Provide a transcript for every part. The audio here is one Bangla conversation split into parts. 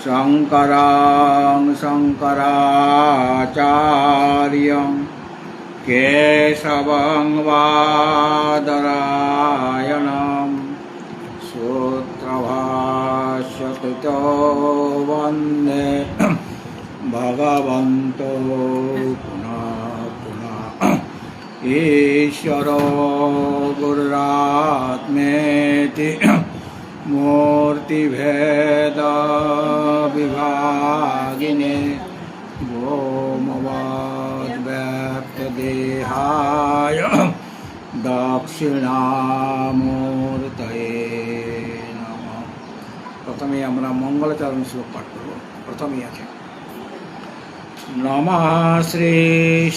शङ्करं शङ्कराचार्यं केशवं बादरायणं सूत्रभाष्यकृतो वन्दे भगवन्तो पुनः पुनः। ईश्वरो गुरुरात्मेति मूर्तिभेदविभागिने व्योमवद्व्याप्तदेहाय दक्षिणामूर्तये नमः। प्रथमे আমরা মঙ্গলাচরণ শ্লোক পাঠ করব। প্রথমেই আছে नमः श्री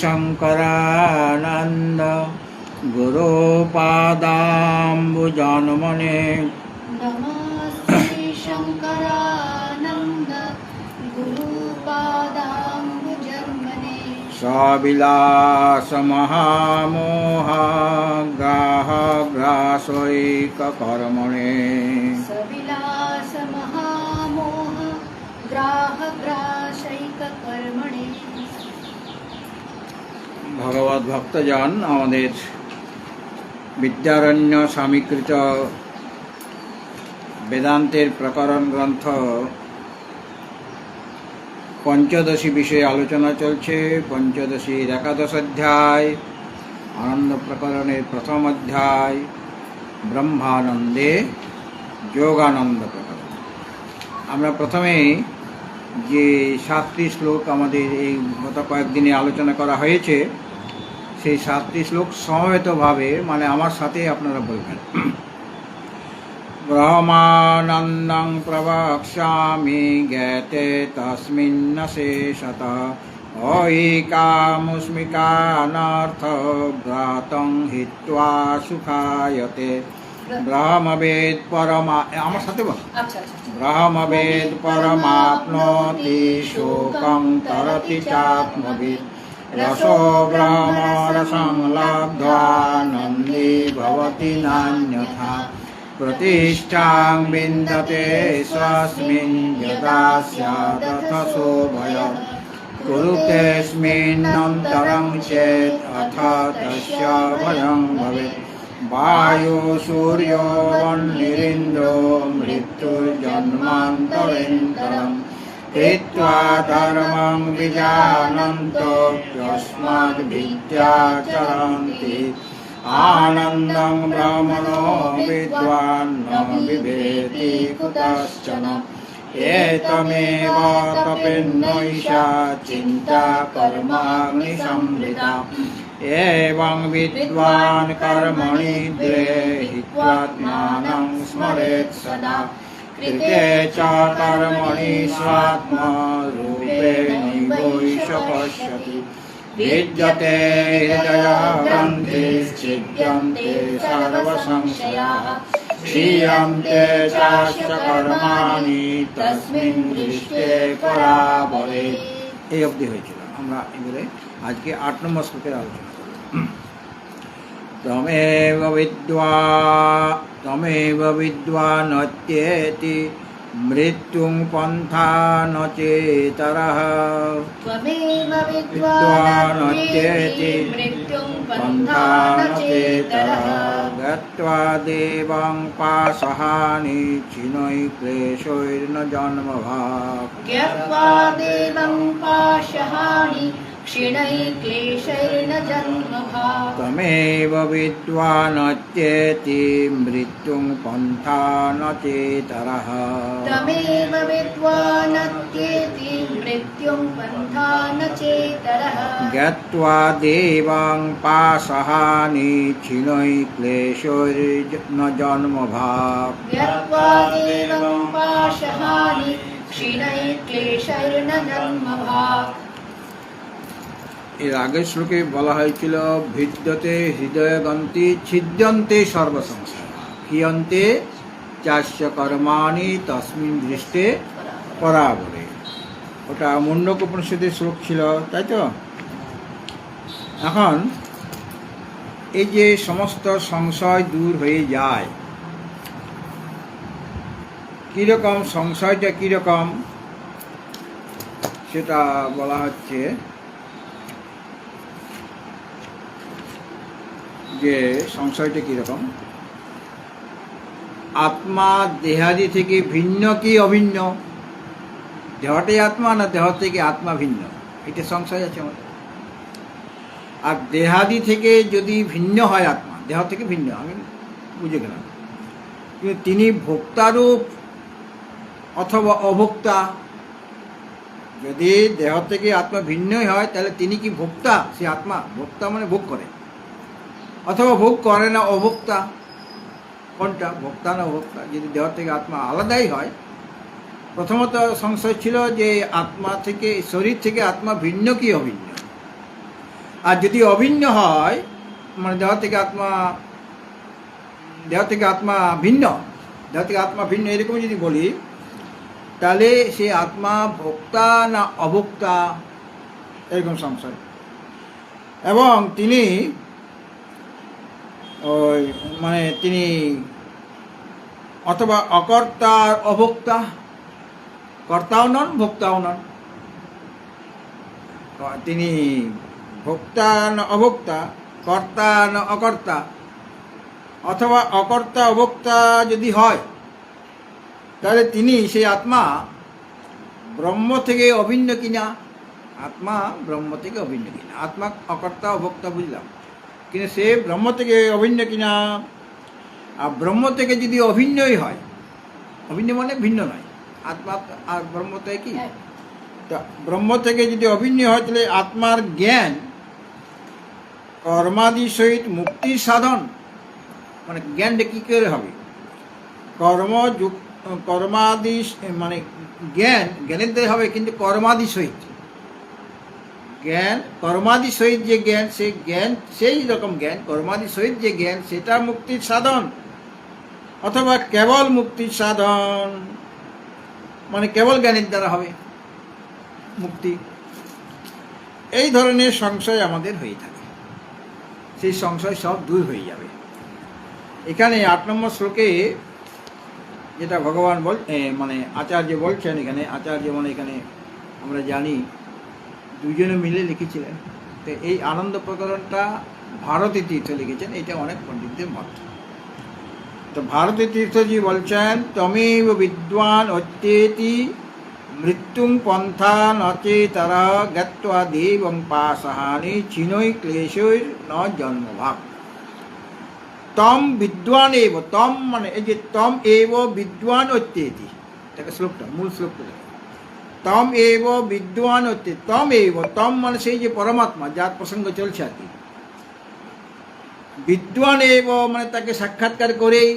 शंकरानंद गुरुपादाम्बुजन्मने। नमः श्री शंकरानंद गुरुपादाम्बुजन्मने। सविलास महामोह ग्राहग्रासैककर्मणे। सविलास महामोह ग्राहग्रासैककर्मणे। भगवत भक्तजन আমাদের বিদ্যারণ্য স্বামীকৃত বেদান্তের প্রকরণ গ্রন্থ পঞ্চদশী বিষয়ে আলোচনা চলছে। পঞ্চদশীর একাদশ অধ্যায় আনন্দ প্রকরণের প্রথম অধ্যায় ব্রহ্মানন্দে যোগানন্দ প্রকরণ। আমরা প্রথমেই যে 7টি শ্লোক আমাদের এই গত কয়েকদিনে আলোচনা করা হয়েছে সেই 7টি শ্লোক সমবেতভাবে মানে আমার সাথে আপনারা বলবেন। ব্রহ্মানন্দং প্রবক্ষ্যামি জ্ঞাতে তস্মিন্ন শেষতঃ ঐকামুষ্মিকানর্থ ব্রাতং হিত্বা সুখায়তে। ব্রহ্মবেদ পরমা আমার সাথে বল। ব্রহ্মবেদ পরমাপ্নোতি শোকং তরতি চাত্মবিদ। রসো ব্রহ্মরসং লব্ধ্বা নন্দী ভবতি নান্যথা। প্রতিষ্ঠাং বিন্দতে স্বস্মিन् যদা স্যাদথ শোভয়। কুরুতেস্মিন্নন্তরং চেৎ অথ তস্য ভয়ং ভবেৎ। वायु सूर्यो वह्निरिन्द्रो मृत्युर्जन्मान्तरेन्तरम् कृत्वा धर्मं विजानन्तोऽप्यस्मद्विद्याचरन्ति। आनन्दं ब्रह्मणो विद्वान् न बिभेति कुतश्चन। एतमेव तपेन्नैषा चिन्ता कर्माग्निसंवृता। एवं विद्वान् कर्मणि हित्वात्मानं स्मरेत् सदा। कृते च कर्मणि स्वात्मरूपेणैवैष पश्यति। विद्यते हृदयग्रन्थिश्छिद्यन्ते सर्वसंशयाः। क्षीयन्ते चास्य कर्माणि तस्मिन् दृष्टे परावरे। এই অবধি হয়েছিল। আমরা এবারে আজকে 8 নম্বর শ্লোকের আলোচনা করব। তমেব বিদ্বানত্যেতি মৃত্যুং পন্থা ন চেতরঃ। त्वमेव विद्वानत्येति मृत्युं पन्था न चेतरः। गत्वा देवं पाशहानि क्षीणै क्लेशैर्न जन्मभाक्। ज्ञात्वा देवं पाशहानि क्षीणैः क्लेशैर्न जन्मभाक्। तमेव विद्वानत्येति मृत्युं पन्था न चेतरः। तमेव विद्वानत्येति मृत्युं पन्था न चेतरः। ज्ञात्वा देवं पाशहानि क्षीणै क्लेशैर्न जन्मभाक्। ज्ञात्वा देवं पाशहानि क्षीणैः क्लेशैर्न जन्मभाक्। এর আগের শ্লোকে বলা হয়েছিল ভিদ্যতে হৃদয়গন্তি ছিদ্যন্তে সর্বসংসার ক্ষীয়ন্তে চাস্য কর্মাণি তস্মিন দৃষ্টে পরাবরে। ওটা মুন্ডক উপনিষদের শ্লোক ছিল, তাই তো? এখন এই যে সমস্ত সংশয় দূর হয়ে যায়, কীরকম সংশয়টা কীরকম সেটা বলা হচ্ছে যে সংশয়টা কীরকম, আত্মা দেহাদি থেকে ভিন্ন কি অভিন্ন, দেহটাই আত্মা না দেহ থেকে আত্মা ভিন্ন, এটা সংশয় আছে আমাদের। আর দেহাদি থেকে যদি ভিন্ন হয় আত্মা, দেহ থেকে ভিন্ন, আমি বুঝে গেলাম, কিন্তু তিনি ভোক্তারূপ অথবা অভোক্তা। যদি দেহ থেকে আত্মা ভিন্নই হয় তাহলে তিনি কি ভোক্তা? সে আত্মা ভোক্তা মানে ভোগ করে, অথবা ভোগ করে না, অভোক্তা। কোনটা, ভোক্তা না অভোক্তা? যদি দেহ থেকে আত্মা আলাদাই হয়, প্রথমত সংশয় ছিল যে আত্মা থেকে, শরীর থেকে আত্মা ভিন্ন কি অভিন্ন। আর যদি অভিন্ন হয়, মানে দেহ থেকে আত্মা ভিন্ন, দেহ থেকে আত্মা ভিন্ন এরকম যদি বলি, তাহলে সে আত্মা ভোক্তা না অভোক্তা, এরকম সংশয়। এবং তিনি তিনি অথবা অকর্তার অভোক্তা, কর্তাও নন ভোক্তাও নন, তিনি ভোক্তা না অভোক্তা, কর্তা না অকর্তা, অথবা অকর্তা অভোক্তা যদি হয়, তাহলে তিনি সেই আত্মা ব্রহ্ম থেকে অভিন্ন কিনা, আত্মা ব্রহ্ম থেকে অভিন্ন কিনা। আত্মা অকর্তা অভোক্তা বুঝলাম, কিন্তু সে ব্রহ্ম থেকে অভিন্ন কিনা। আর ব্রহ্ম থেকে যদি অভিন্নই হয়, অভিন্ন মানে ভিন্ন নয়, আত্মা আর ব্রহ্ম থেকে কি, তা ব্রহ্ম থেকে যদি অভিন্ন হয়, তাহলে আত্মার জ্ঞান কর্মাদি সহিত মুক্তির সাধন। মানে জ্ঞানটা কী করে হবে? কর্মাদি মানে জ্ঞানের দ্বারা হবে, কিন্তু কর্মাদি সহিত জ্ঞান, কর্মাদি সহিত যে জ্ঞান, সেই জ্ঞান সেই রকম জ্ঞান, কর্মাদি সহিত যে জ্ঞান, সেটা মুক্তির সাধন, অথবা কেবল মুক্তির সাধন, মানে কেবল জ্ঞানের দ্বারা হবে মুক্তি। এই ধরনের সংশয় আমাদের হয়ে থাকে, সেই সংশয় সব দূর হয়ে যাবে। এখানে 8 নম্বর শ্লোকে যেটা ভগবান মানে আচার্য বলছেন, এখানে আচার্য মানে এখানে আমরা জানি দুজনে মিলে লিখেছিলেন। তো এই আনন্দ প্রকরণটা ভারতী তীর্থ লিখেছেন, এটা অনেক পণ্ডিতদের মত। তো ভারতী তীর্থজি বলছেন, তমেব বিদ্বান অত্যেতি মৃত্যুং পন্থা নচেতরা জ্ঞাত্বা দেবং পাশহানি চিনৈ ক্লেশৈ ন জন্মভাব। তম বিদ্বান এব, তম মানে এই যে তম এব বিদ্বান অত্যেতি, এটা শ্লোকটা, মূল শ্লোকটা। তম এব বিদ্বান অত্যেতি, তম এব, তম মানে সেই যে পরমাত্মা, যার প্রসঙ্গ চলছে আর কি। বিদ্বান এব মানে তাকে সাক্ষাৎকার করেই,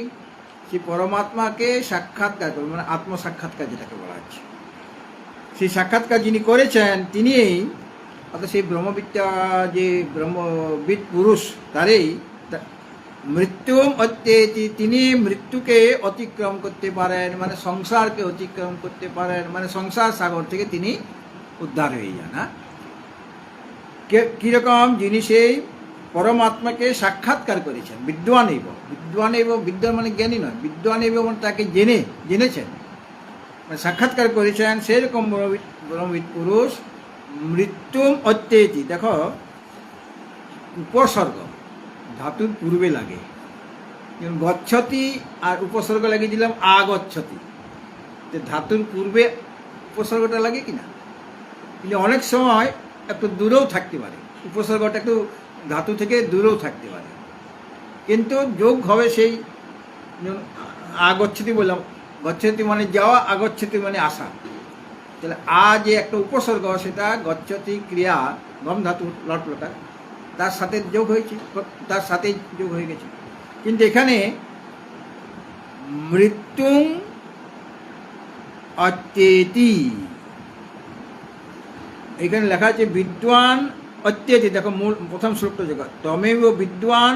সেই পরমাত্মাকে সাক্ষাৎকার করে, মানে আত্মসাক্ষাৎকার যেটাকে বলা হচ্ছে, সেই সাক্ষাৎকার যিনি করেছেন তিনি, অর্থাৎ সেই ব্রহ্মবিদ্যা যে ব্রহ্মবিদ পুরুষ, তারই মৃত্যু অত্যেতি, তিনি মৃত্যুকে অতিক্রম করতে পারেন, মানে সংসারকে অতিক্রম করতে পারেন, মানে সংসার সাগর থেকে তিনি উদ্ধার হয়ে যান। হ্যাঁ, কীরকম? যিনি সেই পরমাত্মাকে সাক্ষাৎকার করেছেন, বিদ্বান এব, বিদ্বান এব, বিদ্বান মানে জ্ঞানী নয়, বিদ্বান এব মানে তাকে জেনেছেন, মানে সাক্ষাৎকার করেছেন, সেরকম ব্রহ্মবিদ পুরুষ মৃত্যু অত্যেতি। দেখো, উপসর্গ ধাতুর পূর্বে লাগে, যেমন গচ্ছতি আর উপসর্গ লাগিয়ে দিলাম আগচ্ছতি, যে ধাতুর পূর্বে উপসর্গটা লাগে কিনা। কিন্তু অনেক সময় একটু দূরেও থাকতে পারে, উপসর্গটা একটু ধাতু থেকে দূরেও থাকতে পারে, কিন্তু যোগ হবে সেই আগচ্ছতি বললাম, গচ্ছতি মানে যাওয়া, আগচ্ছতি মানে আসা। তাহলে যে একটা উপসর্গ, সেটা গচ্ছতি ক্রিয়া গম ধাতু লটলকার, তার সাথে যোগ হয়েছে, তার সাথে যোগ হয়ে গেছে। কিন্তু এখানে মৃত্যুং অত্যেতি, এখানে লেখা আছে বিদ্বান অত্যেতি। দেখো মূল প্রথম শ্লোকটা যোগ, তমেব বিদ্বান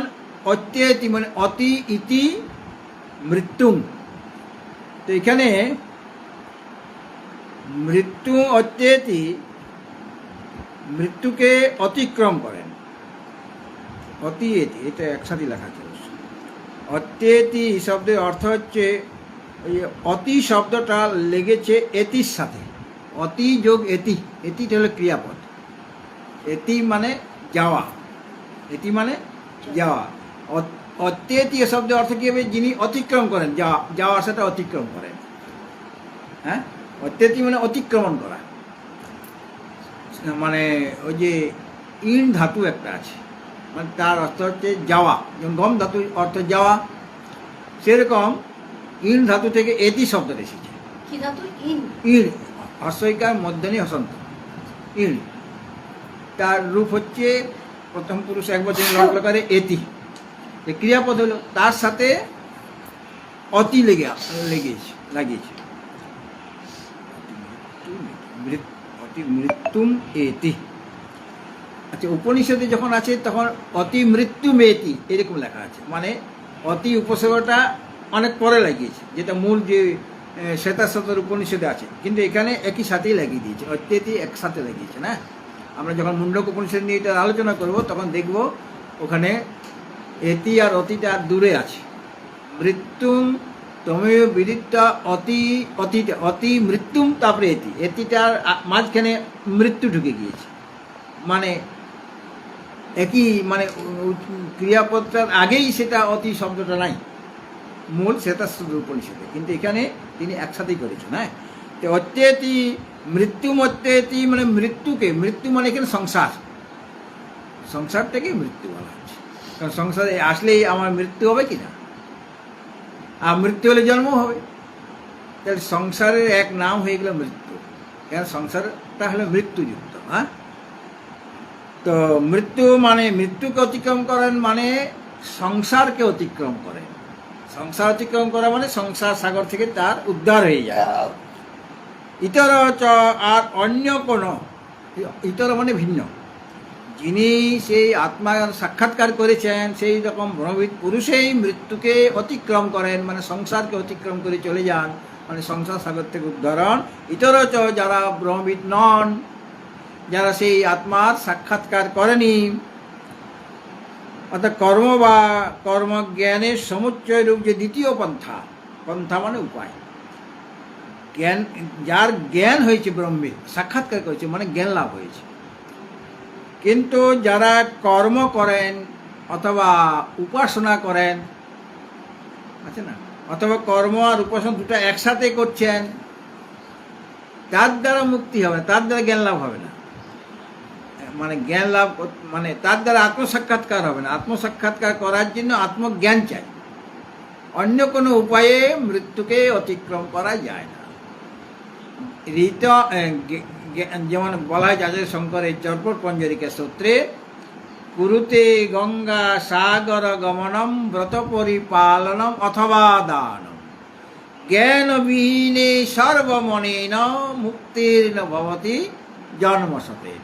অত্যেতি মানে অতি ইতি মৃত্যুং। তো এখানে মৃত্যু অত্যেতি, মৃত্যুকে অতিক্রম করেন, অতিয়েতি, এটা একসাথে লেখা আছে। অত্যেতি শব্দের অর্থ হচ্ছে, ওই অতি শব্দটা লেগেছে এতির সাথে, অতি যোগ এতি, এতিটা হলো ক্রিয়াপদ। এতি মানে যাওয়া, এতি মানে যাওয়া। অত্যেতি এ শব্দের অর্থ কী হবে? যিনি অতিক্রম করেন, যাওয়া আসাটা অতিক্রম করেন। হ্যাঁ, অত্যেতি মানে অতিক্রমণ করা। মানে ওই যে ইন ধাতু একটা আছে, মানে তার অর্থ হচ্ছে যাওয়া। যেমন গম ধাতু অর্থ যাওয়া, সেরকম ইন ধাতু থেকে এতি শব্দটা এসেছে। কি ধাতু? ইন। ইন, হস্যইকার মধ্যনি হসন্ত, ইন। তার রূপ হচ্ছে প্রথম পুরুষ একবচন লটলকারে এতি, যে ক্রিয়াপদ হলো, তার সাথে অতি লাগিয়েছে। অতি মৃত্যুম এতি। আচ্ছা, উপনিষদে যখন আছে তখন অতি মৃত্যুম এতি এরকম লেখা আছে, মানে অতি উপসর্গটা অনেক পরে লাগিয়েছে, যেটা মূল যে শ্বেতাশ্বতর উপনিষদে আছে, কিন্তু এখানে একই সাথেই লাগিয়ে দিয়েছে, অত্যেতি একসাথে লাগিয়েছে না। আমরা যখন মুন্ডক উপনিষদ নিয়ে এটা আলোচনা করব তখন দেখব ওখানে এতি আর অতিটা দূরে আছে। মৃত্যুম তমেয় বিদিতা অতি মৃত্যুম, তারপরে এতিটার মাঝখানে মৃত্যু ঢুকে গিয়েছে, মানে একই, মানে ক্রিয়াপদটার আগেই সেটা অতি শব্দটা নাই মূল শ্বেতাশ্বতর উপনিষদে, কিন্তু এখানে তিনি একসাথেই করেছেন। হ্যাঁ, তো অত্যেতি মৃত্যুম, অত্যেতি মানে মৃত্যুকে, মৃত্যু মানে এখানে সংসারটাকে মৃত্যু বলা হচ্ছে, কারণ সংসারে আসলেই আমার মৃত্যু হবে কি না, আর মৃত্যু হলে জন্ম হবে, তাহলে সংসারের এক নাম হয়ে গেল মৃত্যু, কারণ সংসারটা হলো মৃত্যুযুক্ত। হ্যাঁ, তো মৃত্যু মানে মৃত্যুকে অতিক্রম করেন, মানে সংসারকে অতিক্রম করেন। সংসার অতিক্রম করা মানে সংসার সাগর থেকে তার উদ্ধার হয়ে যায়। ইতর চ, আর অন্য কোনো, ইতর মানে ভিন্ন, যিনি সেই আত্মা সাক্ষাৎকার করেছেন সেই রকম ব্রহ্মবিদ পুরুষেই মৃত্যুকে অতিক্রম করেন, মানে সংসারকে অতিক্রম করে চলে যান, মানে সংসার সাগর থেকে উদ্ধারণ। ইতর চ, যারা ব্রহ্মবিদ নন, যারা সেই আত্মার সাক্ষাৎকার করেনি, অর্থাৎ কর্ম বা কর্মজ্ঞানের সমুচ্চয় রূপ যে দ্বিতীয় পন্থা মানে উপায়, জ্ঞান, যার জ্ঞান হয়েছে ব্রহ্মে সাক্ষাৎকার করেছে মানে জ্ঞান লাভ হয়েছে, কিন্তু যারা কর্ম করেন অথবা উপাসনা করেন, আছে না, অথবা কর্ম আর উপাসনা দুটো একসাথে করছেন, তার দ্বারা মুক্তি হবে না, তার দ্বারা জ্ঞান লাভ হবে না, মানে জ্ঞান লাভ মানে তার দ্বারা আত্মসাক্ষাৎকার হবে না। আত্মসাক্ষাৎকার করার জন্য আত্মজ্ঞান চাই, অন্য কোনো উপায়ে মৃত্যুকে অতিক্রম করা যায় না। যেমন বলা হয় আচার্য শঙ্করের চর্পট পঞ্জরিকা সূত্রে, কুরুতে গঙ্গা সাগর গমনম ব্রত পরিপালনম অথবা দানম জ্ঞানবিহীনে সর্বমনেন মুক্তির্ন ভবতি জন্মশতেন।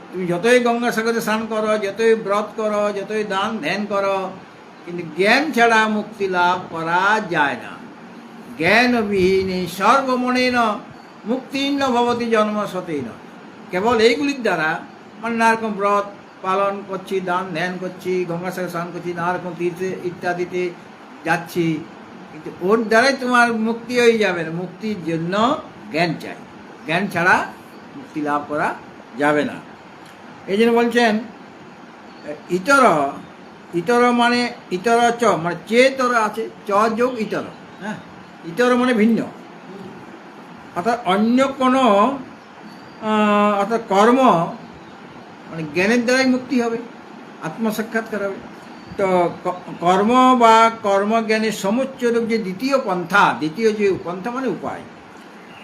তুমি যতই গঙ্গা সাগরে স্নান করো, যতই ব্রত করো, যতই দান ধ্যান করো, কিন্তু জ্ঞান ছাড়া মুক্তি লাভ করা যায় না। জ্ঞানবিহীনে সর্বমনেন মুক্তির্ন ভবতি জন্মশতেন। কেবল এইগুলির দ্বারা, মানে নানা রকম ব্রত পালন করছি, দান ধ্যান করছি, গঙ্গা সাগরে স্নান করছি, নানা রকম তীর্থে ইত্যাদিতে যাচ্ছি, কিন্তু ওর দ্বারাই তোমার মুক্তি হয়ে যাবে না। মুক্তির জন্য জ্ঞান চাই, জ্ঞান ছাড়া মুক্তি লাভ করা যাবে না। এই জন্য বলছেন ইতর মানে ইতর চ, মানে চেতর আছে, চ যোগ ইতর। হ্যাঁ, ইতর মানে ভিন্ন, অর্থাৎ অন্য কোনো, অর্থাৎ কর্ম মানে জ্ঞানের দ্বারাই মুক্তি হবে, আত্মসাক্ষাৎকার হবে। তো কর্ম বা কর্মজ্ঞানের সমুচ্চরূপ যে দ্বিতীয় যে পন্থা মানে উপায়,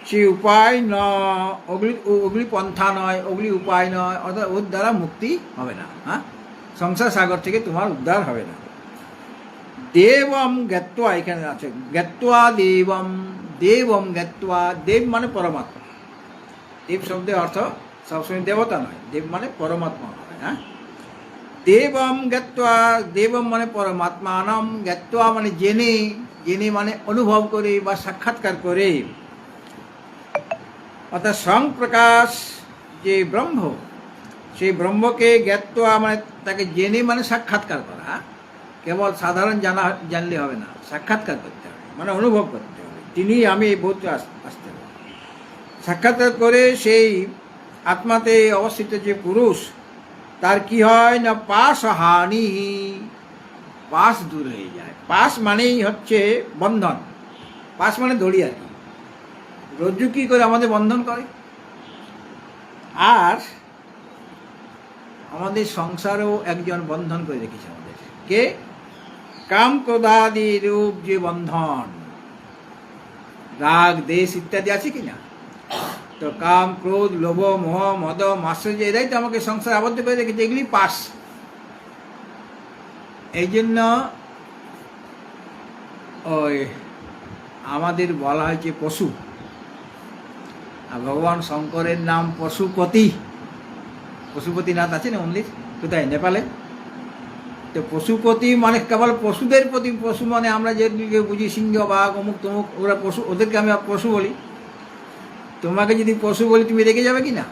সেই উপায় ওগুলি পন্থা নয়, ওগুলি উপায় নয়, অর্থাৎ ওর দ্বারা মুক্তি হবে না। হ্যাঁ, সংসার সাগর থেকে তোমার উদ্ধার হবে না। দেবম জ্ঞাত্বা, এখানে আছে জ্ঞাত্বা দেবম, দেবম জ্ঞাত্বা, দেব মানে পরমাত্মা। দেব শব্দের অর্থ সবসময় দেবতা নয়, দেব মানে পরমাত্মা হয়। হ্যাঁ, দেবম জ্ঞাত্বা, দেবম মানে পরমাত্মানম, জ্ঞাত্বা মানে জেনে মানে অনুভব করে বা সাক্ষাৎকার করে, অর্থাৎ স্বয়ংপ্রকাশ যে ব্রহ্ম, সেই ব্রহ্মকে জ্ঞাত্বা মানে তাকে জেনে মানে সাক্ষাৎকার করা। কেবল সাধারণ জানলে হবে না, সাক্ষাৎকার করতে হবে, মানে অনুভব করতে হবে, তিনি আমি বলতে আসতে হবে। সাক্ষাৎকার করে সেই আত্মাতে অবস্থিত যে পুরুষ, তার কি হয় না পাশ হানি, পাশ দূর হয়ে যায়। পাশ মানেই হচ্ছে বন্ধন, পাশ মানে দড়ি আর কি। রজ্জু কি করে আমাদের বন্ধন করে। আর আমাদের সংসারেও একজন বন্ধন করে রেখেছে আমাদের, কে? কাম ক্রোধাদি রূপ যে বন্ধন, রাগ দেশ ইত্যাদি আছে কিনা, তো কাম ক্রোধ লোভ মোহ মদ মাৎসর্য, এরাই তো আমাকে সংসার আবদ্ধ করে রেখেছে, এগুলি পাশ। এই জন্য ওই আমাদের বলা হয়েছে পশু। আর ভগবান শঙ্করের নাম পশুপতি, পশুপতিনাথ আছে না মন্দির, কোথায়? নেপালে। তো পশুপতি মানে কেবল পশুদের প্রতি, পশু মানে আমরা যেদিকে বুঝি সিংহ বাঘ অমুক তমুক, ওরা পশু, ওদেরকে আমি পশু বলি। তোমাকে যদি পশু বলি তুমি রেগে যাবে কি না?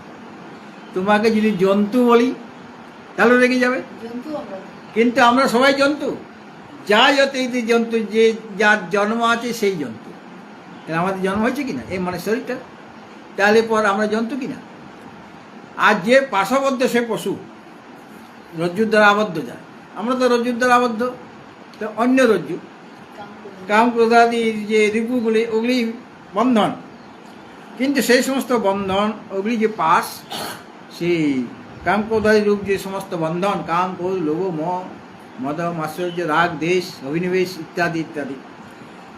তোমাকে যদি জন্তু বলি তাহলে রেগে যাবে। কিন্তু আমরা সবাই জন্তু, যাই হতে জন্তু, যে যার জন্ম আছে সেই জন্তু। আমাদের জন্ম হয়েছে কিনা এই মানে শরীরটা, তাহলে পর আমরা জন্তু কিনা। আর যে পাশাবদ্ধ সে পশু, রজ্জুর দ্বারা আবদ্ধ যায়। আমরা তো রজ্জুর দ্বারা আবদ্ধ, তো অন্য রজ্জু কাম ক্রোধাদির যে রিপুগুলি, ওগুলি বন্ধন। কিন্তু সেই সমস্ত বন্ধন, ওগুলি যে পাশ, সেই কাম ক্রোধাদি রূপ যে সমস্ত বন্ধন, কাম ক্রোধ লোভ মোহ মদ মাৎসর্য রাগ দেশ অভিনিবেশ ইত্যাদি ইত্যাদি,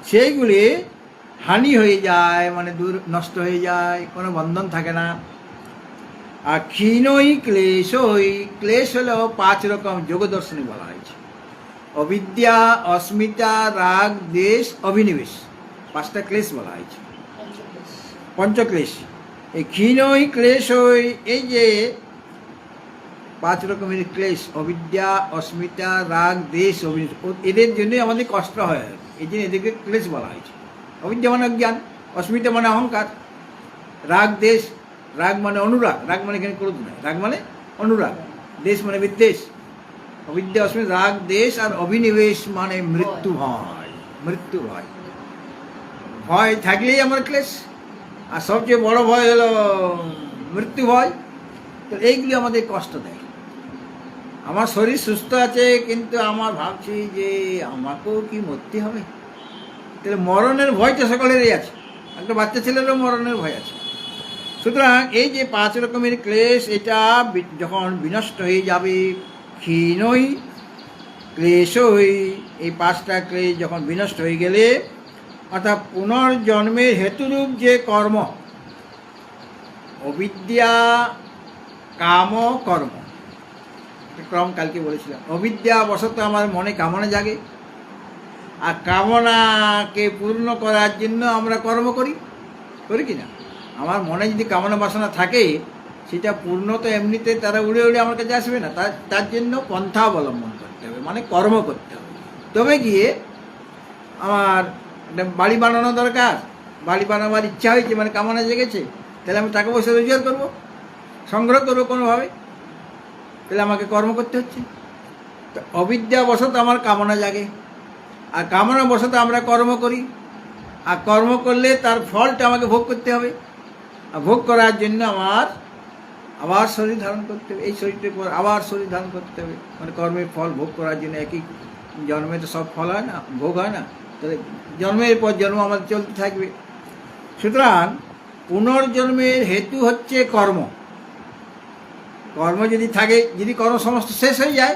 সেইগুলি হানি হয়ে যায়, মানে দূর নষ্ট হয়ে যায়, কোনো বন্ধন থাকে না। আর ক্ষীণই ক্লেশই, ক্লেশ হলো 5 রকম যোগ দর্শনে বলা হয়েছে। অবিদ্যা, অস্মিতা, রাগ দেশ অভিনিবেশ, 5টা ক্লেশ বলা হয়েছে, পঞ্চক্লেশ। এই ক্ষীণই ক্লেশই, এই যে 5 রকমের ক্লেশ, অবিদ্যা অস্মিতা রাগ দেশ অভিনিবেশ, এদের জন্যই আমাদের কষ্ট হয়, এই জন্য এদেরকে ক্লেশ বলা হয়েছে। অবিদ্যা মানে অজ্ঞান, অস্মিতা মানে অহংকার, রাগ দেশ, রাগ মানে অনুরাগ, রাগ মানে এখানে ক্রোধ নয়, রাগ মানে অনুরাগ, দেশ মানে বিদ্বেষ, অবিদ্যা অস্মিতা রাগ দেশ। আর অভিনিবেশ মানে মৃত্যু ভয়, মৃত্যু ভয়। ভয় থাকলেই আমার ক্লেশ, আর সবচেয়ে বড় ভয় হলো মৃত্যু ভয়। তো এইগুলি আমাদের কষ্ট দেয়। আমার শরীর সুস্থ আছে, কিন্তু আমার ভাবছি যে আমাকেও কি মরতে হবে, তাহলে মরণের ভয় তো সকলেরই আছে, একটা বাচ্চা ছেলেরও মরণের ভয় আছে। সুতরাং এই যে 5 রকমের ক্লেশ, এটা যখন বিনষ্ট হয়ে যাবে, ক্ষীণই ক্লেশই, এই 5টা ক্লেশ যখন বিনষ্ট হয়ে গেলে, অর্থাৎ পুনর্জন্মের হেতুরূপ যে কর্ম, অবিদ্যা কাম কর্ম, ক্রম কালকে বলেছিলাম। অবিদ্যা বশত আমার মনে কামনা জাগে, আর কামনাকে পূর্ণ করার জন্য আমরা কর্ম করি, করি কিনা? আমার মনে যদি কামনা বাসনা থাকে, সেটা পূর্ণ তো এমনিতে তারা উড়ে উড়ে আমার কাছে আসবে না, তার জন্য পন্থা অবলম্বন করতে হবে, মানে কর্ম করতে হবে। তবে গিয়ে আমার একটা বাড়ি বানানো দরকার, বাড়ি বানাবার ইচ্ছা হয়েছে, মানে কামনা জেগেছে, তাহলে আমি টাকা পয়সা রোজগার করবো, সংগ্রহ করবো কোনোভাবে, তাহলে আমাকে কর্ম করতে হচ্ছে। তো অবিদ্যাবশত আমার কামনা জাগে, আর কামনা বশত আমরা কর্ম করি, আর কর্ম করলে তার ফলটা আমাকে ভোগ করতে হবে। আর ভোগ করার জন্য আমার আবার শরীর ধারণ করতে হবে, এই শরীরের পর আবার শরীর ধারণ করতে হবে, মানে কর্মের ফল ভোগ করার জন্য। একই জন্মে তো সব ফল হয় না, ভোগ হয় না, তাহলে জন্মের পর জন্ম আমাদের চলতে থাকবে। সুতরাং পুনর্জন্মের হেতু হচ্ছে কর্ম। কর্ম যদি থাকে, যদি কর্ম সমস্ত শেষ হয়ে যায়,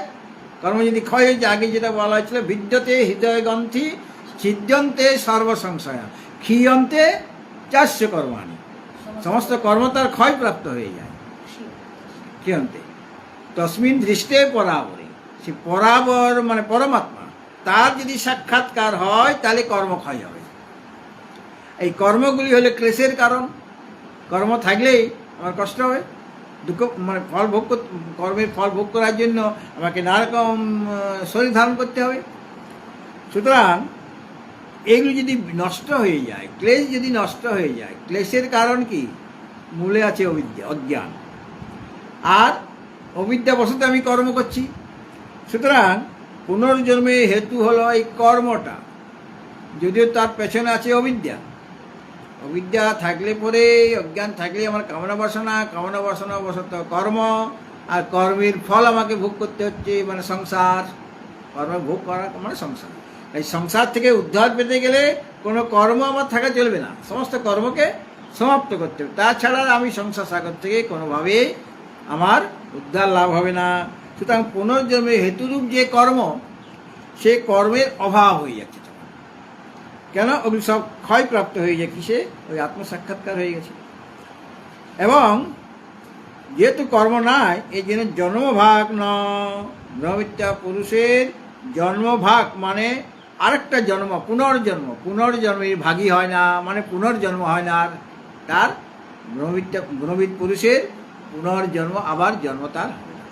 কর্ম যদি ক্ষয় হয়ে যায়, আগে যেটা বলা হয়েছিল, বিদ্যতে হৃদয় গ্রন্থি ছিদ্যন্তে সর্বসংশয় ক্ষীয়ন্তে চাস্য কর্মাণি, সমস্ত কর্ম তার ক্ষয়প্রাপ্ত হয়ে যায়। ক্ষীয়ন্তে তস্মিন দৃষ্টে পরাবরে, সে পরাবর মানে পরমাত্মা, তার যদি সাক্ষাৎকার হয় তাহলে কর্মক্ষয় হবে। এই কর্মগুলি হলে ক্লেশের কারণ। কর্ম থাকলেই আমার কষ্ট হবে, দুঃখ, মানে ফল ভোগ, কর্মের ফল ভোগ করার জন্য আমাকে নানারকম শরীর ধারণ করতে হবে। সুতরাং এগুলি যদি নষ্ট হয়ে যায়, ক্লেশ যদি নষ্ট হয়ে যায়, ক্লেশের কারণ কি? মূলে আছে অবিদ্যা, অজ্ঞান, আর অবিদ্যাবশত আমি কর্ম করছি। সুতরাং পুনর্জন্মের হেতু হলো এই কর্মটা, যদিও তার পেছনে আছে অবিদ্যা, অবিদ্যা থাকলে পরে, অজ্ঞান থাকলে আমার কামনা বাসনা বশত কর্ম, আর কর্মের ফল আমাকে ভোগ করতে হচ্ছে, মানে সংসার। কর্ম ভোগ করা মানে সংসার। এই সংসার থেকে উদ্ধার পেতে গেলে কোনো কর্ম আমার থাকা চলবে না, সমস্ত কর্মকে সমাপ্ত করতে হবে। তাছাড়া আমি সংসার সাগর থেকে কোনোভাবেই আমার উদ্ধার লাভ হবে না। সুতরাং পুনর্জন্মের হেতুরূপ যে কর্ম, সে কর্মের অভাব হয়ে যাচ্ছে। কেন? ওগুলি সব ক্ষয়প্রাপ্ত হয়ে যায়, কিসে? ওই আত্মসাক্ষাৎকার হয়ে গেছে। এবং যেহেতু কর্ম নাই, এই জন্য জন্মভাগ ন ব্রহ্মবিদ্যা পুরুষের জন্মভাগ মানে আরেকটা জন্ম, পুনর্জন্মের ভাগী হয় না, মানে পুনর্জন্ম হয় না। আর তার ব্রহ্মবিদ পুরুষের পুনর্জন্ম, আবার জন্ম তার হবে না।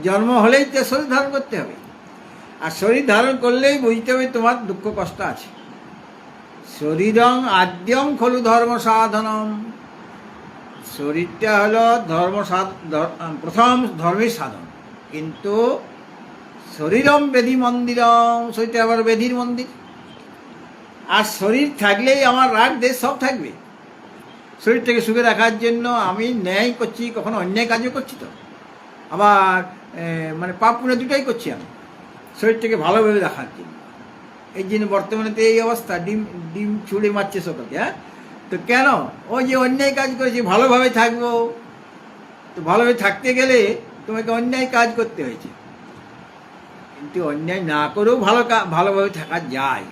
জন্ম হলেই তো শরীর ধারণ করতে হবে, আর শরীর ধারণ করলেই বুঝতে হবে তোমার দুঃখ কষ্ট আছে। শরীরং আদ্যম খলু ধর্ম সাধনম, শরীরটা হলো প্রথম ধর্মের সাধন। কিন্তু শরীরম বেদি মন্দিরম, শরীরটা আবার বেদির মন্দির। আর শরীর থাকলেই আমার রাগ দেশ সব থাকবে। শরীরটাকে সুখে রাখার জন্য আমি ন্যায় করছি, কখনো অন্যায় কাজও করছি, তো আবার মানে পাপ পুণ্য দুটাই করছি আমি শরীরটাকে ভালোভাবে রাখার জন্য। এই জন্য বর্তমানে তো এই অবস্থা, ডিম ছুঁড়ে মারছে সকলকে। হ্যাঁ, তো কেন? ওই যে অন্যায় কাজ করেছি, ভালোভাবে থাকবো, তো ভালোভাবে থাকতে গেলে তোমাকে অন্যায় কাজ করতে হয়েছে। কিন্তু অন্যায় না করেও ভালোভাবে থাকা যায়।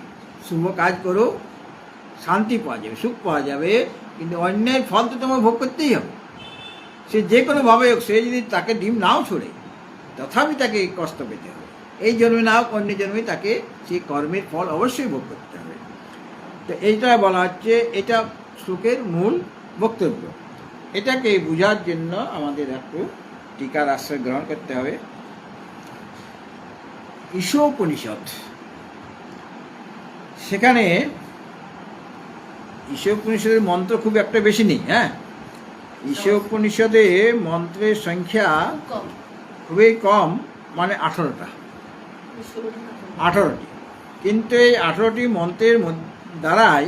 শুভ কাজ করেও শান্তি পাওয়া যাবে, সুখ পাওয়া যাবে। কিন্তু অন্যায় ফল তো তোমার ভোগ করতেই হবে। সে যে কোনোভাবে হোক, সে যদি তাকে ডিম নাও ছড়ে, তথাপি তাকে কষ্ট পেতে হবে। এই জন্মে না হোক, অন্য জন্মে তাকে সেই কর্মের ফল অবশ্যই ভোগ করতে হবে। তো এইটা বলা হচ্ছে, এটা শ্লোকের মূল বক্তব্য। এটাকে বোঝার জন্য আমাদের একটু টিকার আশ্রয় গ্রহণ করতে হবে। ঈশোপনিষদ, সেখানে ঈশোপনিষদের মন্ত্র খুব একটা বেশি নেই। হ্যাঁ, ঈশোপনিষদে মন্ত্রের সংখ্যা খুবই কম, মানে 18টা। কিন্তু এই 18টি মন্ত্রের দ্বারাই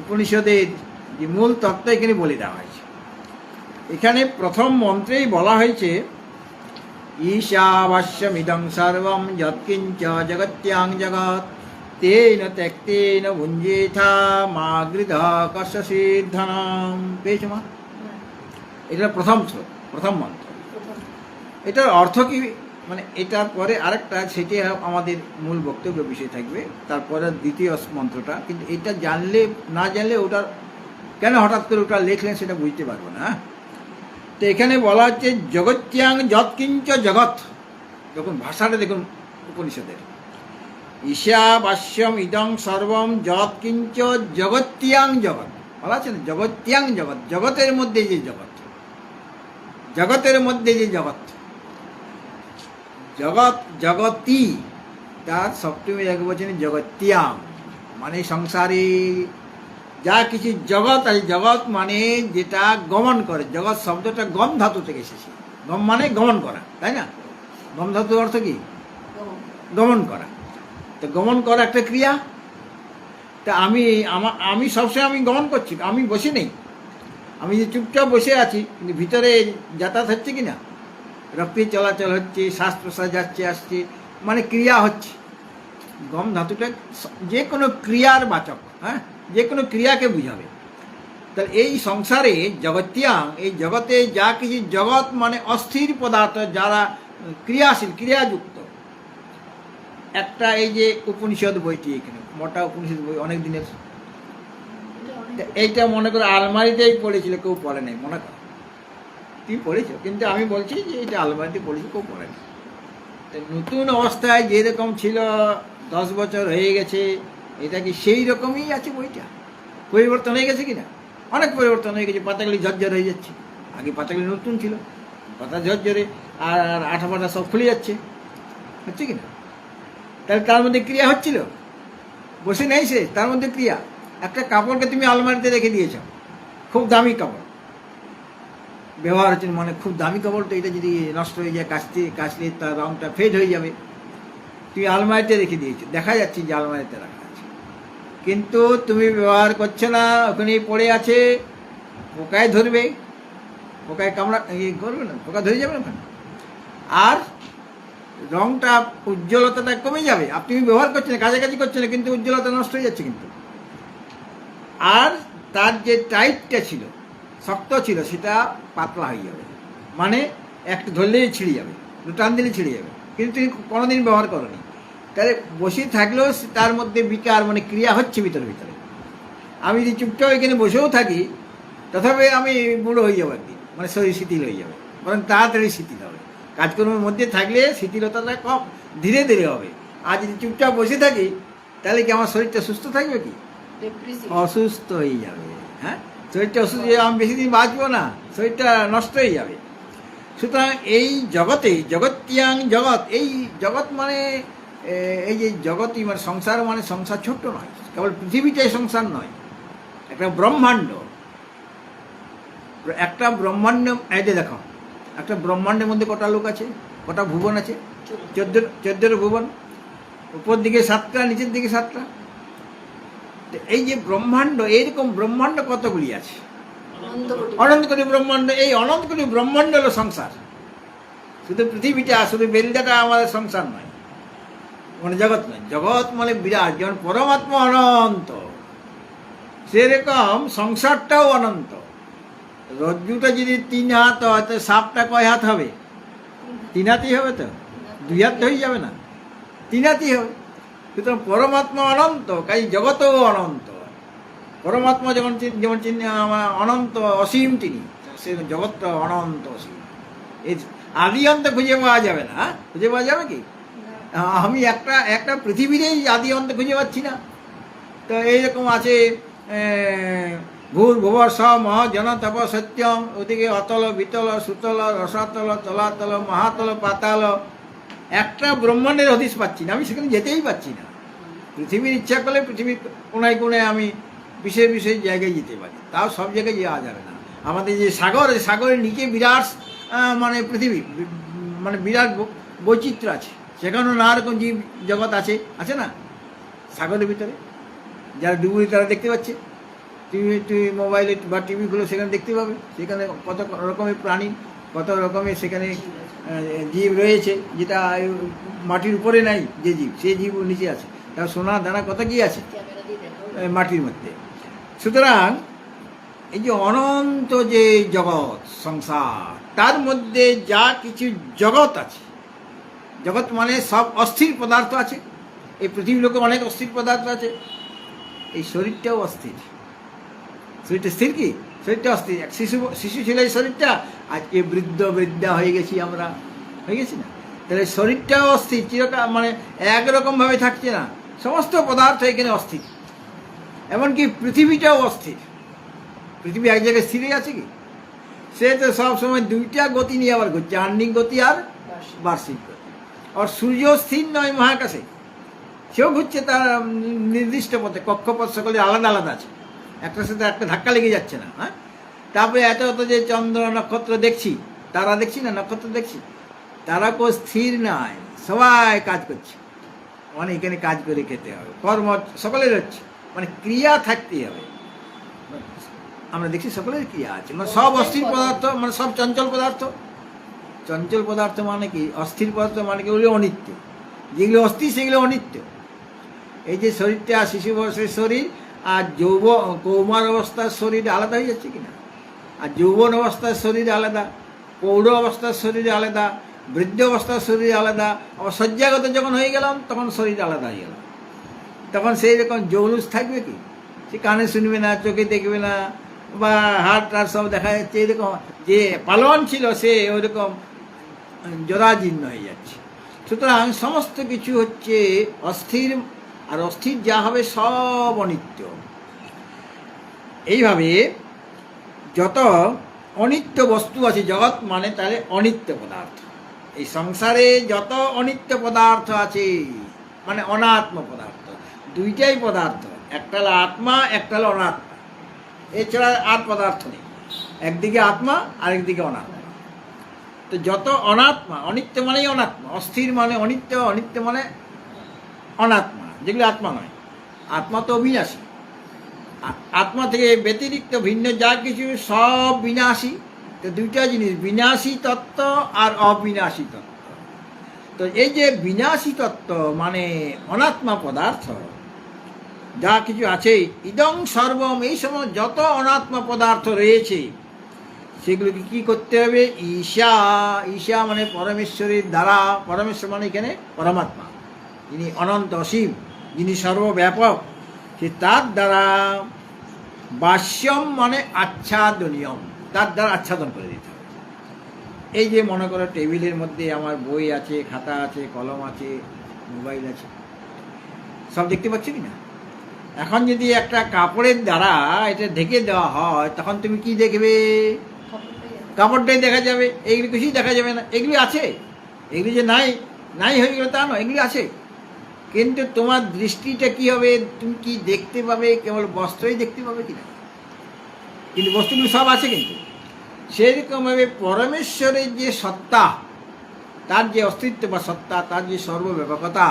উপনিষদের যে মূল তত্ত্ব এখানে বলে দেওয়া হয়েছে। এখানে প্রথম মন্ত্রেই বলা হয়েছে, ঈশাবাস্যমিদং সর্বম যৎকিঞ্চ জগত্যাং জগৎ তেন ত্যক্তেন ভুঞ্জেথা মা গৃধ কস্যসিদ্ধনম। পেয়েছো মা? এটা প্রথম মন্ত্র। এটার অর্থ কি? মানে এটার পরে আরেকটা, সেটি আমাদের মূল বক্তব্য বিষয় থাকবে। তারপরে দ্বিতীয় মন্ত্রটা, কিন্তু এটা না জানলে ওটার কেন হঠাৎ করে ওটা লিখলেন সেটা বুঝতে পারবো না। তো এখানে বলা হচ্ছে জগত্যাং যৎকিঞ্চ জগৎ। যখন ভাষাটা দেখুন উপনিষদের, ঈশাবাস্যম ইদং সর্বম যৎকিঞ্চ জগত্যাং জগৎ বলা আছে না, জগত্যাং জগৎ, জগতের মধ্যে যে জগৎ, জগতের মধ্যে যে জগৎ, জগতী, তার সপ্তমী একবচনে জগত্যাং, মানে সংসারে যা কিছু জগৎ আছে। জগৎ মানে যেটা গমন করে। জগৎ শব্দটা গম ধাতু থেকে এসেছে। গম মানে গমন করা, তাই না? গম ধাতুর অর্থ কি? গমন করা। তো গমন করা একটা ক্রিয়া। তা আমি সবসময় আমি গমন করছি, আমি বসে নেই। আমি যে চুপচাপ বসে আছি, কিন্তু ভিতরে যাতায়াত হচ্ছে কি না, রক্তের চলাচল হচ্ছে, শ্বাস প্রশ্বাস যাচ্ছে আসছে, মানে ক্রিয়া হচ্ছে। গম ধাতুটা যে কোনো ক্রিয়ার বাচক। হ্যাঁ, যে কোনো ক্রিয়াকে বুঝাবে। তাহলে এই সংসারে জগত্যাং, এই জগতে যা কিছু, জগৎ মানে অস্থির পদার্থ যারা ক্রিয়াশীল, ক্রিয়াযুক্ত। একটা এই যে উপনিষদ বইটি, এখানে মোটা উপনিষদ বই, অনেক দিনের। এইটা মনে করো আলমারিতেই পড়েছিল, কেউ পড়ে নাই, মনে করো তুমি পড়েছো, কিন্তু আমি বলছি যে এটা আলমারিতে পড়েছি, কেউ পড়ে নাই। নতুন অবস্থায় যেরকম ছিল, 10 বছর হয়ে গেছে, এটা কি সেই রকমই আছে বইটা? পরিবর্তন হয়ে গেছে কিনা? অনেক পরিবর্তন হয়ে গেছে। পাতাগুলি ঝরঝর হয়ে যাচ্ছে। আগে পাতাগুলি নতুন ছিল, পাতা ঝরঝরে, আর আঠা পাটা সব খুলে যাচ্ছে, হচ্ছে কিনা? তাহলে তার মধ্যে ক্রিয়া হচ্ছিল, বসে নেই সে, তার মধ্যে ক্রিয়া। একটা কাপড়কে তুমি আলমারিতে রেখে দিয়েছ, খুব দামি কাপড় ব্যবহার হচ্ছে, মানে খুব দামি কাপড়, তো এটা যদি নষ্ট হয়ে যায়, কাচলে তার রঙটা ফেড হয়ে যাবে। তুমি আলমারিতে রেখে দিয়েছো, দেখা যাচ্ছে যে আলমারিতে রাখা আছে, কিন্তু তুমি ব্যবহার করছো না, ওখানেই পড়ে আছে, পোকায় ধরবে, পোকায় কামড়া করবে না, পোকা ধরে যাবে না ওখানে, আর রংটা উজ্জ্বলতাটা কমে যাবে। আপনি ব্যবহার করছেন, কাছাকাছি করছেন না, কিন্তু উজ্জ্বলতা নষ্ট হয়ে যাচ্ছে কিন্তু। আর তার যে টাইটটা ছিল, শক্ত ছিল, সেটা পাতলা হয়ে যাবে, মানে একটা ধরলেই ছিঁড়ে যাবে, টান দিলে ছিঁড়ে যাবে, কিন্তু তুমি কোনোদিন ব্যবহার করোনি। তাহলে বসে থাকলেও তার মধ্যে বিকার মানে ক্রিয়া হচ্ছে ভিতরে ভিতরে। আমি যদি চুপচাপ এখানে বসেও থাকি, তথাপি আমি বুড়ো হয়ে যাবো একদিন, মানে শরীর শিথিল হয়ে যাবে, বরং তাড়াতাড়ি শিথিল হবে। কাজকর্মের মধ্যে থাকলে শিথিলতাটা কম, ধীরে ধীরে হবে। আর যদি চুপচাপ বসে থাকি, তাহলে কি আমার শরীরটা সুস্থ থাকবে? কি অসুস্থ হয়ে যাবে। হ্যাঁ, শরীরটা অসুস্থ, আমি বেশি দিন বাঁচবো না, শরীরটা নষ্ট হয়ে যাবে। সুতরাং এই জগতে, জগত্যাং জগৎ, এই জগৎ মানে এই যে জগৎই মানে সংসার, মানে সংসার ছোট্ট নয়, কেবল পৃথিবীটাই সংসার নয়, একটা ব্রহ্মাণ্ড। একটা ব্রহ্মাণ্ড, এই যে দেখো, একটা ব্রহ্মাণ্ডের মধ্যে কটা লোক আছে, কটা ভুবন আছে? 14 ভুবন, উপর দিকে 7টা, নিচের দিকে 7টা। এই যে ব্রহ্মাণ্ড, এইরকম ব্রহ্মাণ্ড কতগুলি আছে? অনন্ত কোটি ব্রহ্মাণ্ড। এই অনন্ত কোটি ব্রহ্মাণ্ড হলো সংসার। শুধু পৃথিবীটা, শুধু বেলদাটা আমাদের সংসার নয়, মানে জগৎ নয়। জগৎ মানে বিরাট, যেমন পরমাত্মা অনন্ত, সেরকম সংসারটাও অনন্ত। রজ্জুটা যদি 3 হাত হয়, তো সাপটা কয় হাত হবে? 3 হাতই হবে, তো 2 হাত হয়ে যাবে না, 3 হাতই হবে। সুতরাং পরমাত্মা অনন্ত, কাজে জগৎও অনন্ত। পরমাত্মা যেমন অনন্ত অসীম, তিনি সে জগৎটা অনন্ত অসীম। এই আদি অন্ত খুঁজে পাওয়া যাবে না। খুঁজে পাওয়া যাবে কি? আমি একটা পৃথিবীরই আদি অন্ত খুঁজে পাচ্ছি না। তো এইরকম আছে, ভূর ভুবর স মহ জন তপ সত্যম, ওদিকে অতল বিতল সুতল রসাতল তলাতল মহাতল পাতাল। একটা ব্রহ্মাণ্ডের হদিশ পাচ্ছি না, আমি সেখানে যেতেই পাচ্ছি না। পৃথিবীর ইচ্ছা করলে পৃথিবীর কোনায় কোনায় আমি বিশেষ বিশেষ জায়গায় যেতে পারি, তাও সব জায়গায় যাওয়া যাবে না। আমাদের যে সাগর, সাগরের নিচে বিরাট মানে পৃথিবী, মানে বিরাট বৈচিত্র্য আছে, সেখানেও নানা রকম জীব জগৎ আছে, আছে না সাগরের ভিতরে? যারা ডুবুরি তারা দেখতে পাচ্ছে, টিভি মোবাইলে বা টিভিগুলো সেখানে দেখতে পাবে, সেখানে কত রকমের প্রাণী, কত রকমের সেখানে জীব রয়েছে, যেটা মাটির উপরে নাই যে জীব, সেই জীব নিচে আছে। তার সোনা দানা কত কি আছে মাটির মধ্যে। সুতরাং এই যে অনন্ত যে জগৎ সংসার, তার মধ্যে যা কিছু জগৎ আছে, জগৎ মানে সব অস্থির পদার্থ আছে। এই পৃথিবীর লোকে অনেক অস্থির পদার্থ আছে। এই শরীরটাও অস্থির। শরীরটা স্থির কি? শরীরটা অস্থির। এক শিশু ছিল এই শরীরটা, আজকে বৃদ্ধা হয়ে গেছি আমরা, হয়ে গেছি না? তাহলে শরীরটাও অস্থির, চিরকাল মানে একরকমভাবে থাকছে না, সমস্ত পদার্থ এখানে অস্থির। এমনকি পৃথিবীটাও অস্থির। পৃথিবী এক জায়গায় স্থিরে আছে কি? সে তো সবসময় 2টা গতি নিয়ে আবার ঘুরছে, আহ্নিক গতি আর বার্ষিক গতি। আর সূর্য স্থির নয় মহাকাশে, সেও ঘুরছে তার নির্দিষ্ট পথে, কক্ষপথ সকলে আলাদা আলাদা আছে, একটার সাথে একটা ধাক্কা লেগে যাচ্ছে না। হ্যাঁ, তারপরে এত যে চন্দ্র নক্ষত্র দেখছি, তারা দেখছি না, নক্ষত্র দেখছি, তারা কেউ স্থির নয়, সবাই কাজ করছে, মানে এখানে কাজ করে খেতে হবে, কর্ম সকলের হচ্ছে, মানে ক্রিয়া থাকতেই হবে। আমরা দেখছি সকলের ক্রিয়া আছে, মানে সব অস্থির পদার্থ, মানে সব চঞ্চল পদার্থ। চঞ্চল পদার্থ মানে কি? অস্থির পদার্থ মানে কি? ওগুলো অনিত্য। যেগুলো অস্থির সেগুলো অনিত্য। এই যে শরীরটা, শিশু বয়সের শরীর আর কৌমার অবস্থার শরীর আলাদা হয়ে যাচ্ছে কিনা? আর যৌবন অবস্থার শরীর আলাদা, প্রৌঢ় অবস্থার শরীর আলাদা, বৃদ্ধ অবস্থার শরীর আলাদা। আবার শয্যাগত যখন হয়ে গেলাম, তখন শরীর আলাদা হয়ে গেল। তখন সেই রকম জৌলুস থাকবে কি? সে কানে শুনবে না, চোখে দেখবে না, বা হাড় টাড় সব দেখা যাচ্ছে। এরকম যে পালন ছিল, সে ওইরকম জরাজীর্ণ হয়ে যাচ্ছে। সুতরাং সমস্ত কিছু হচ্ছে অস্থির, আর অস্থির যা হবে সব অনিত্য। এইভাবে যত অনিত্য বস্তু আছে, জগৎ মানে তাহলে অনিত্য পদার্থ। এই সংসারে যত অনিত্য পদার্থ আছে, মানে অনাত্ম পদার্থ, 2টাই পদার্থ, একটা হলো আত্মা, একটা হলো অনাত্মা। এছাড়া আর পদার্থ নেই, একদিকে আত্মা আর একদিকে অনাত্মা। তো যত অনাত্মা, অনিত্য মানেই অনাত্মা, অস্থির মানে অনিত্য, অনিত্য মানে অনাত্মা, যেগুলো আত্মা নয়। আত্মা তো অবিনাশী। আত্মা থেকে ব্যতিরিক্ত ভিন্ন যা কিছু সব বিনাশী। তো দুইটা জিনিস, বিনাশী তত্ত্ব আর অবিনাশী তত্ত্ব। তো এই যে বিনাশী তত্ত্ব মানে অনাত্মা পদার্থ যা কিছু আছে, ইদং সর্বম, এই সময় যত অনাত্মা পদার্থ রয়েছে সেগুলোকে কি করতে হবে? ঈশা, ঈশা মানে পরমেশ্বরের দ্বারা, পরমেশ্বর মানে এখানে পরমাত্মা, যিনি অনন্ত অসীম, যিনি সর্বব্যাপক, সে তার দ্বারা, বাস্যম মানে আচ্ছাদনীয়ম, তার দ্বারা আচ্ছাদন করে দিতে হবে। এই যে মনে করো টেবিলের মধ্যে আমার বই আছে, খাতা আছে, কলম আছে, মোবাইল আছে, সব দেখতে পাচ্ছ কি না? এখন যদি একটা কাপড়ের দ্বারা এটা ঢেকে দেওয়া হয় তখন তুমি কি দেখবে? কাপড়টাই দেখা যাবে, এগুলি কিছুই দেখা যাবে না। এগুলি আছে, এগুলি যে নাই নাই হয়ে গেলে তা নয়, এগুলি আছে, কিন্তু তোমার দৃষ্টিটা কি হবে? তুমি কি দেখতে পাবে? কেবল বস্ত্রই দেখতে পাবে কিনা? কিন্তু বস্তুগুলো সব আছে। কিন্তু সেরকমভাবে পরমেশ্বরের যে সত্তা, তার যে অস্তিত্ব বা সত্তা, তার যে সর্বব্যাপকতা,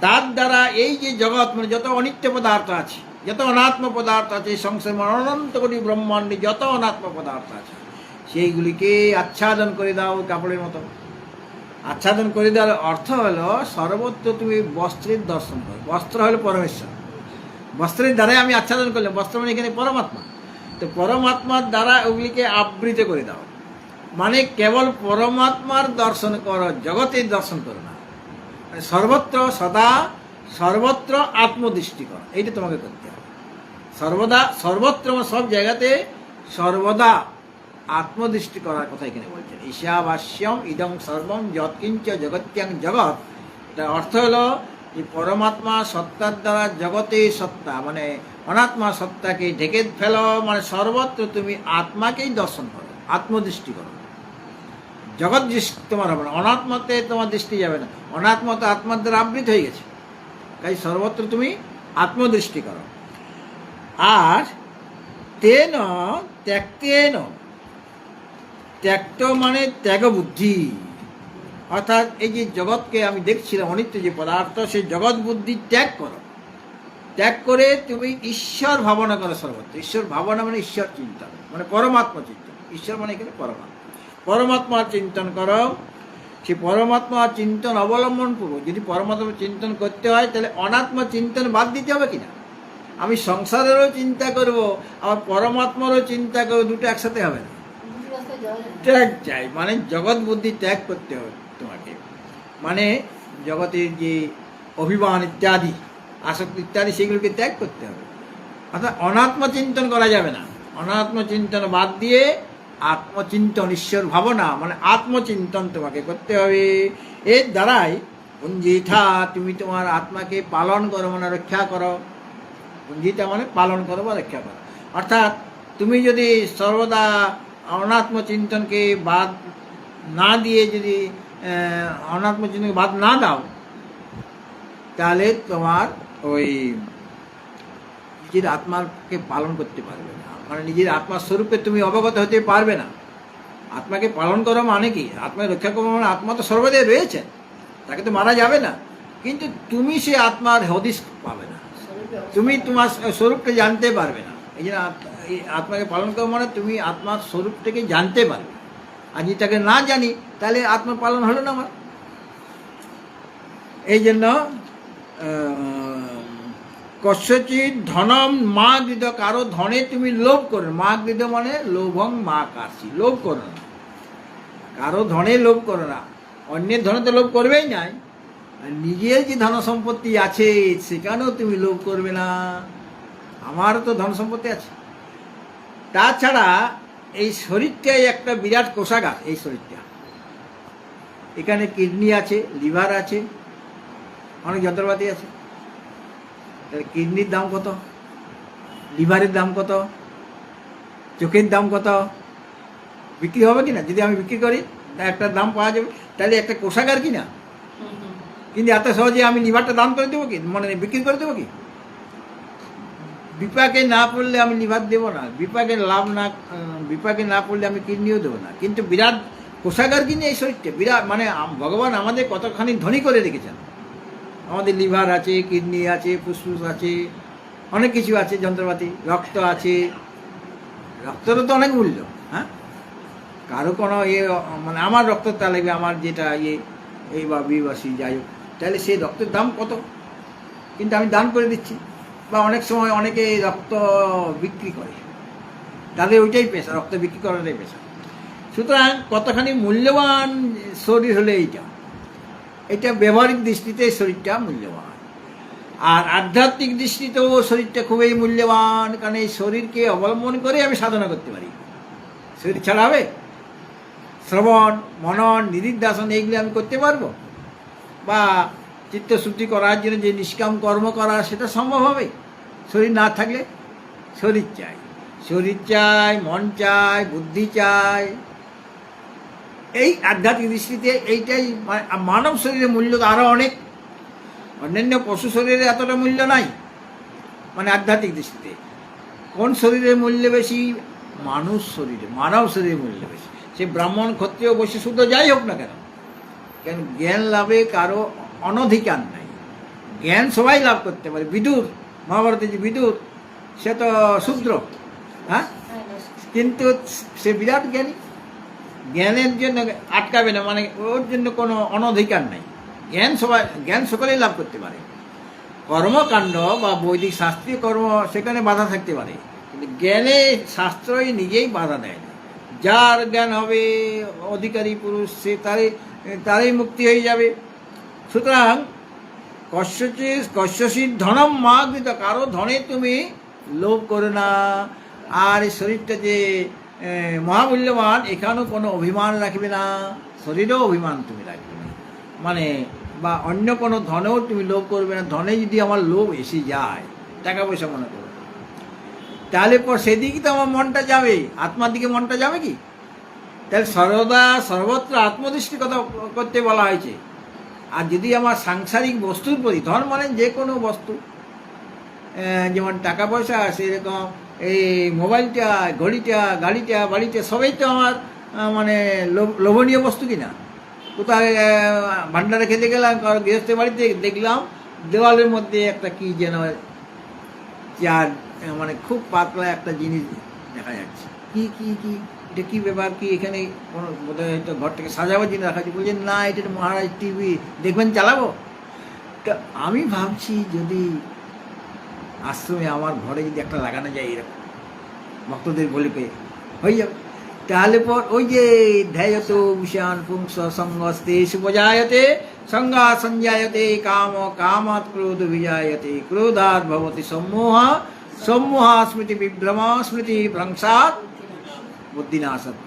তার দ্বারা এই যে জগৎ মানে যত অনিত্য পদার্থ আছে, যত অনাত্ম পদার্থ আছে, এই সংসার অনন্ত কোটি ব্রহ্মাণ্ডে যত অনাত্ম পদার্থ আছে, সেইগুলিকে আচ্ছাদন করে দাও কাপড়ের মতো। আচ্ছাদন করে দেওয়ার অর্থ হলো সর্বত্র তুমি বস্ত্রের দর্শন করো। বস্ত্র হলো পরমেশ্বর, বস্ত্রের দ্বারাই আমি আচ্ছাদন করলাম। বস্ত্র মানে এখানে পরমাত্মা। তো পরমাত্মার দ্বারা ওগুলিকে আবৃত করে দাও, মানে কেবল পরমাত্মার দর্শন করো, জগতের দর্শন করো না। সর্বত্র সদা সর্বত্র আত্মদৃষ্টি করো, এইটা তোমাকে করতে হবে। সর্বদা, সর্বত্র সব জায়গাতে সর্বদা আত্মদৃষ্টি করার কথা এখানে বলছেন। ঈশাবাস্যম ইদং সর্বম যৎকিঞ্চ জগত্যাং জগৎ। এটার অর্থ হলো যে পরমাত্মা সত্তার দ্বারা জগতে সত্তা মানে অনাত্মা সত্তাকে ঢেকে ফেলো, মানে সর্বত্র তুমি আত্মাকেই দর্শন করো, আত্মদৃষ্টি করো। জগৎ দৃষ্টি তোমার হবে না, অনাত্মাতে তোমার দৃষ্টি যাবে না। অনাত্মা তো আত্মার দ্বারা আবৃত হয়ে গেছে, তাই সর্বত্র তুমি আত্মদৃষ্টি করো। আর তেন ত্যক্তেন, ত্যক্ত মানে ত্যাগ বুদ্ধি, অর্থাৎ এই যে জগৎকে আমি দেখছিলাম অনিত্য যে পদার্থ, সেই জগৎ বুদ্ধি ত্যাগ করো। ত্যাগ করে তুমি ঈশ্বর ভাবনা করো সর্বত্র। ঈশ্বর ভাবনা মানে ঈশ্বর চিন্তন, মানে পরমাত্মা চিন্তন। ঈশ্বর মানে এখানে পরমাত্মা, পরমাত্মার চিন্তন করো। সেই পরমাত্মার চিন্তন অবলম্বন করবো। যদি পরমাত্মার চিন্তন করতে হয় তাহলে অনাত্মা চিন্তন বাদ দিতে হবে কিনা? আমি সংসারেরও চিন্তা করব, আবার পরমাত্মারও চিন্তা করবো, দুটো একসাথে হবে না। ত্যাগ চাই, মানে জগৎ বুদ্ধি ত্যাগ করতে হবে তোমাকে, মানে জগতের যে অভিমান ইত্যাদি, আসক্তি ইত্যাদি, সেগুলোকে ত্যাগ করতে হবে। অর্থাৎ অনাত্মা চিন্তন করা যাবে না। অনাত্ম চিন্তন বাদ দিয়ে আত্মচিন্তন, ঈশ্বর ভাবনা মানে আত্মচিন্তন তোমাকে করতে হবে। এর দ্বারাই পুঞ্জিথা, তুমি তোমার আত্মাকে পালন করো মানে রক্ষা করো। পুঞ্জিতা মানে পালন করো বা রক্ষা করো। অর্থাৎ তুমি যদি সর্বদা অনাত্ম চিন্তনকে বাদ না দিয়ে যদি অনাত্ম চিন্তনকে বাদ না দাও, তাহলে তোমার ওই নিজের আত্মাকে পালন করতে পারবে না, মানে নিজের আত্মার স্বরূপে তুমি অবগত হতে পারবে না। আত্মাকে পালন করো মানে কি? আত্মাকে রক্ষা করো মানে আত্মা তো সর্বদাই রয়েছে, তাকে তো মারা যাবে না, কিন্তু তুমি সে আত্মার হদিস পাবে না, তুমি তোমার স্বরূপকে জানতে পারবে না। এই জন্য আত্মাকে পালন করো মানে তুমি আত্মার স্বরূপটাকে জানতে পারবে। আর যদি তাকে না জানি তাহলে আত্মার পালন হলো না আমার। এই জন্য কস্যচিৎ ধনম মা গৃধ, কারো ধনে তুমি লোভ করো। মা গৃধ মানে লোভং মা কাশি, লোভ করো না, কারো ধনে লোভ করো না। অন্যের ধনে তো লোভ করবেই নাই, নিজের যে ধন সম্পত্তি আছে সেখানেও তুমি লোভ করবে না। আমারও তো ধন সম্পত্তি আছে। তাছাড়া এই শরীরটাই একটা বিরাট কোষাগার। এই শরীরটা, এখানে কিডনি আছে, লিভার আছে, অনেক যন্ত্রপাতি আছে। তাহলে কিডনির দাম কত, লিভারের দাম কত, চোখের দাম কত, বিক্রি হবে কিনা? যদি আমি বিক্রি করি একটা দাম পাওয়া যাবে, তাহলে একটা কোষাগার কিনা। কিন্তু এত সহজে আমি লিভারটা দান করে দেবো কি, মানে বিক্রি করে দেবো কি? বিপাকে না পড়লে আমি লিভার দেবো না, বিপাকে না পড়লে আমি কিডনিও দেবো না। কিন্তু বিরাট কোষাগার কিনে এই শরীরটা বিরাট, মানে ভগবান আমাদের কতখানি ধনী করে রেখেছেন। আমাদের লিভার আছে, কিডনি আছে, ফুসফুস আছে, অনেক কিছু আছে, যন্ত্রপাতি, রক্ত আছে। রক্তেরও তো অনেক মূল্য। হ্যাঁ, কারো কোনো মানে আমার রক্তটা লাগবে, আমার যেটা এই বা বি বা সি যাই হোক, তাহলে সেই রক্তের দাম কত, কিন্তু আমি দান করে দিচ্ছি। বা অনেক সময় অনেকে রক্ত বিক্রি করে, তাদের ওইটাই পেশা, রক্ত বিক্রি করাটাই পেশা। সুতরাং কতখানি মূল্যবান শরীর হলে এটা ব্যবহারিক দৃষ্টিতে শরীরটা মূল্যবান, আর আধ্যাত্মিক দৃষ্টিতেও শরীরটা খুবই মূল্যবান। কারণ এই শরীরকে অবলম্বন করে আমি সাধনা করতে পারি। শরীর ছাড়া হবে? শ্রবণ, মনন, নিদিধ্যাসন এইগুলো আমি করতে পারবো? বা চিত্তশুদ্ধি করার জন্য যে নিষ্কাম কর্ম করা, সেটা সম্ভব হবে শরীর না থাকলে? শরীর চাই, শরীর চাই, মন চাই, বুদ্ধি চাই। এই আধ্যাত্মিক দৃষ্টিতে এইটাই মানব শরীরের মূল্য তো আরও অনেক। অন্যান্য পশু শরীরে এতটা মূল্য নাই। মানে আধ্যাত্মিক দৃষ্টিতে কোন শরীরের মূল্য বেশি? মানুষ শরীরে, মানব শরীরের মূল্য বেশি। সে ব্রাহ্মণ, ক্ষত্রিয়, বৈশ্য, শূদ্র যাই হোক না কেন, কেন জ্ঞান লাভে কারো অনধিকার নাই। জ্ঞান সবাই লাভ করতে পারে। বিদুর, মহাভারতের যে বিদুর, সে তো শূদ্র, হ্যাঁ, কিন্তু সে বিরাট জ্ঞানী। জ্ঞানের জন্য আটকাবে না, মানে ওর জন্য কোনো অনধিকার নাই। জ্ঞান সকলেই লাভ করতে পারে। কর্মকাণ্ড বা বৈদিক শাস্ত্রীয় কর্ম, সেখানে বাধা থাকতে পারে, কিন্তু জ্ঞানে শাস্ত্রই নিজেই বাধা দেয় না। যার জ্ঞান হবে অধিকারী পুরুষ, সে তারই মুক্তি হয়ে যাবে। সুতরাং কস্যচিৎ ধনম মা গৃহীত, কারো ধনে তুমি লোভ করো না। আর এই শরীরটা যে মহামূল্যবান, এখানেও কোনো অভিমান রাখবে না। শরীরেও অভিমান তুমি রাখবে না, মানে বা অন্য কোনো ধনেও তুমি লোভ করবে না। ধনে যদি আমার লোভ এসে যায়, টাকা পয়সা মনে করো, তাহলে পর সেদিকে তো আমার মনটা যাবে, আত্মার দিকে মনটা যাবে কি? তাহলে সর্বদা সর্বত্র আত্মদৃষ্টি কথা করতে বলা হয়েছে। আর যদি আমার সাংসারিক বস্তুর প্রতি, ধন মানে যে কোনো বস্তু, যেমন টাকা পয়সা, সেরকম এই মোবাইলটা, ঘড়িটা, গাড়িটা, বাড়িটা, সবই তো আমার মানে লোভনীয় বস্তু কিনা। কোথায় ভান্ডারে খেতে গেলাম, গৃহস্থের বাড়িতে দেখলাম দেওয়ালের মধ্যে একটা কি যেন চার, মানে খুব পাতলা একটা জিনিস দেখা যাচ্ছে। কি কি কি এটা কি ব্যাপার, কি এখানে কোনো বোধহয় হয়তো ঘরটাকে সাজাবার জন্য রাখা আছে। বলছেন না, এটা মহারাজ টিভি দেখবেন, চালাবো। তা আমি ভাবছি যদি আশ্রমে আমার ঘরে যদি একটা লাগানো যায়, এরকম ভক্তদের বলে পেয়ে হয়ে যাবে। তাহলে পর ওই যে ধ্যায়ত বিষান পুংস সঙ্গস্তে সুপজায়তে সঙ্গা সঞ্জায়তে কাম কামাৎ ক্রোধ বিজায়তে ক্রোধাৎ ভবতি সম্মোহ সম্মোহ স্মৃতি বিভ্রম স্মৃতি ভ্রংসাৎ বুদ্ধিনাশাৎ।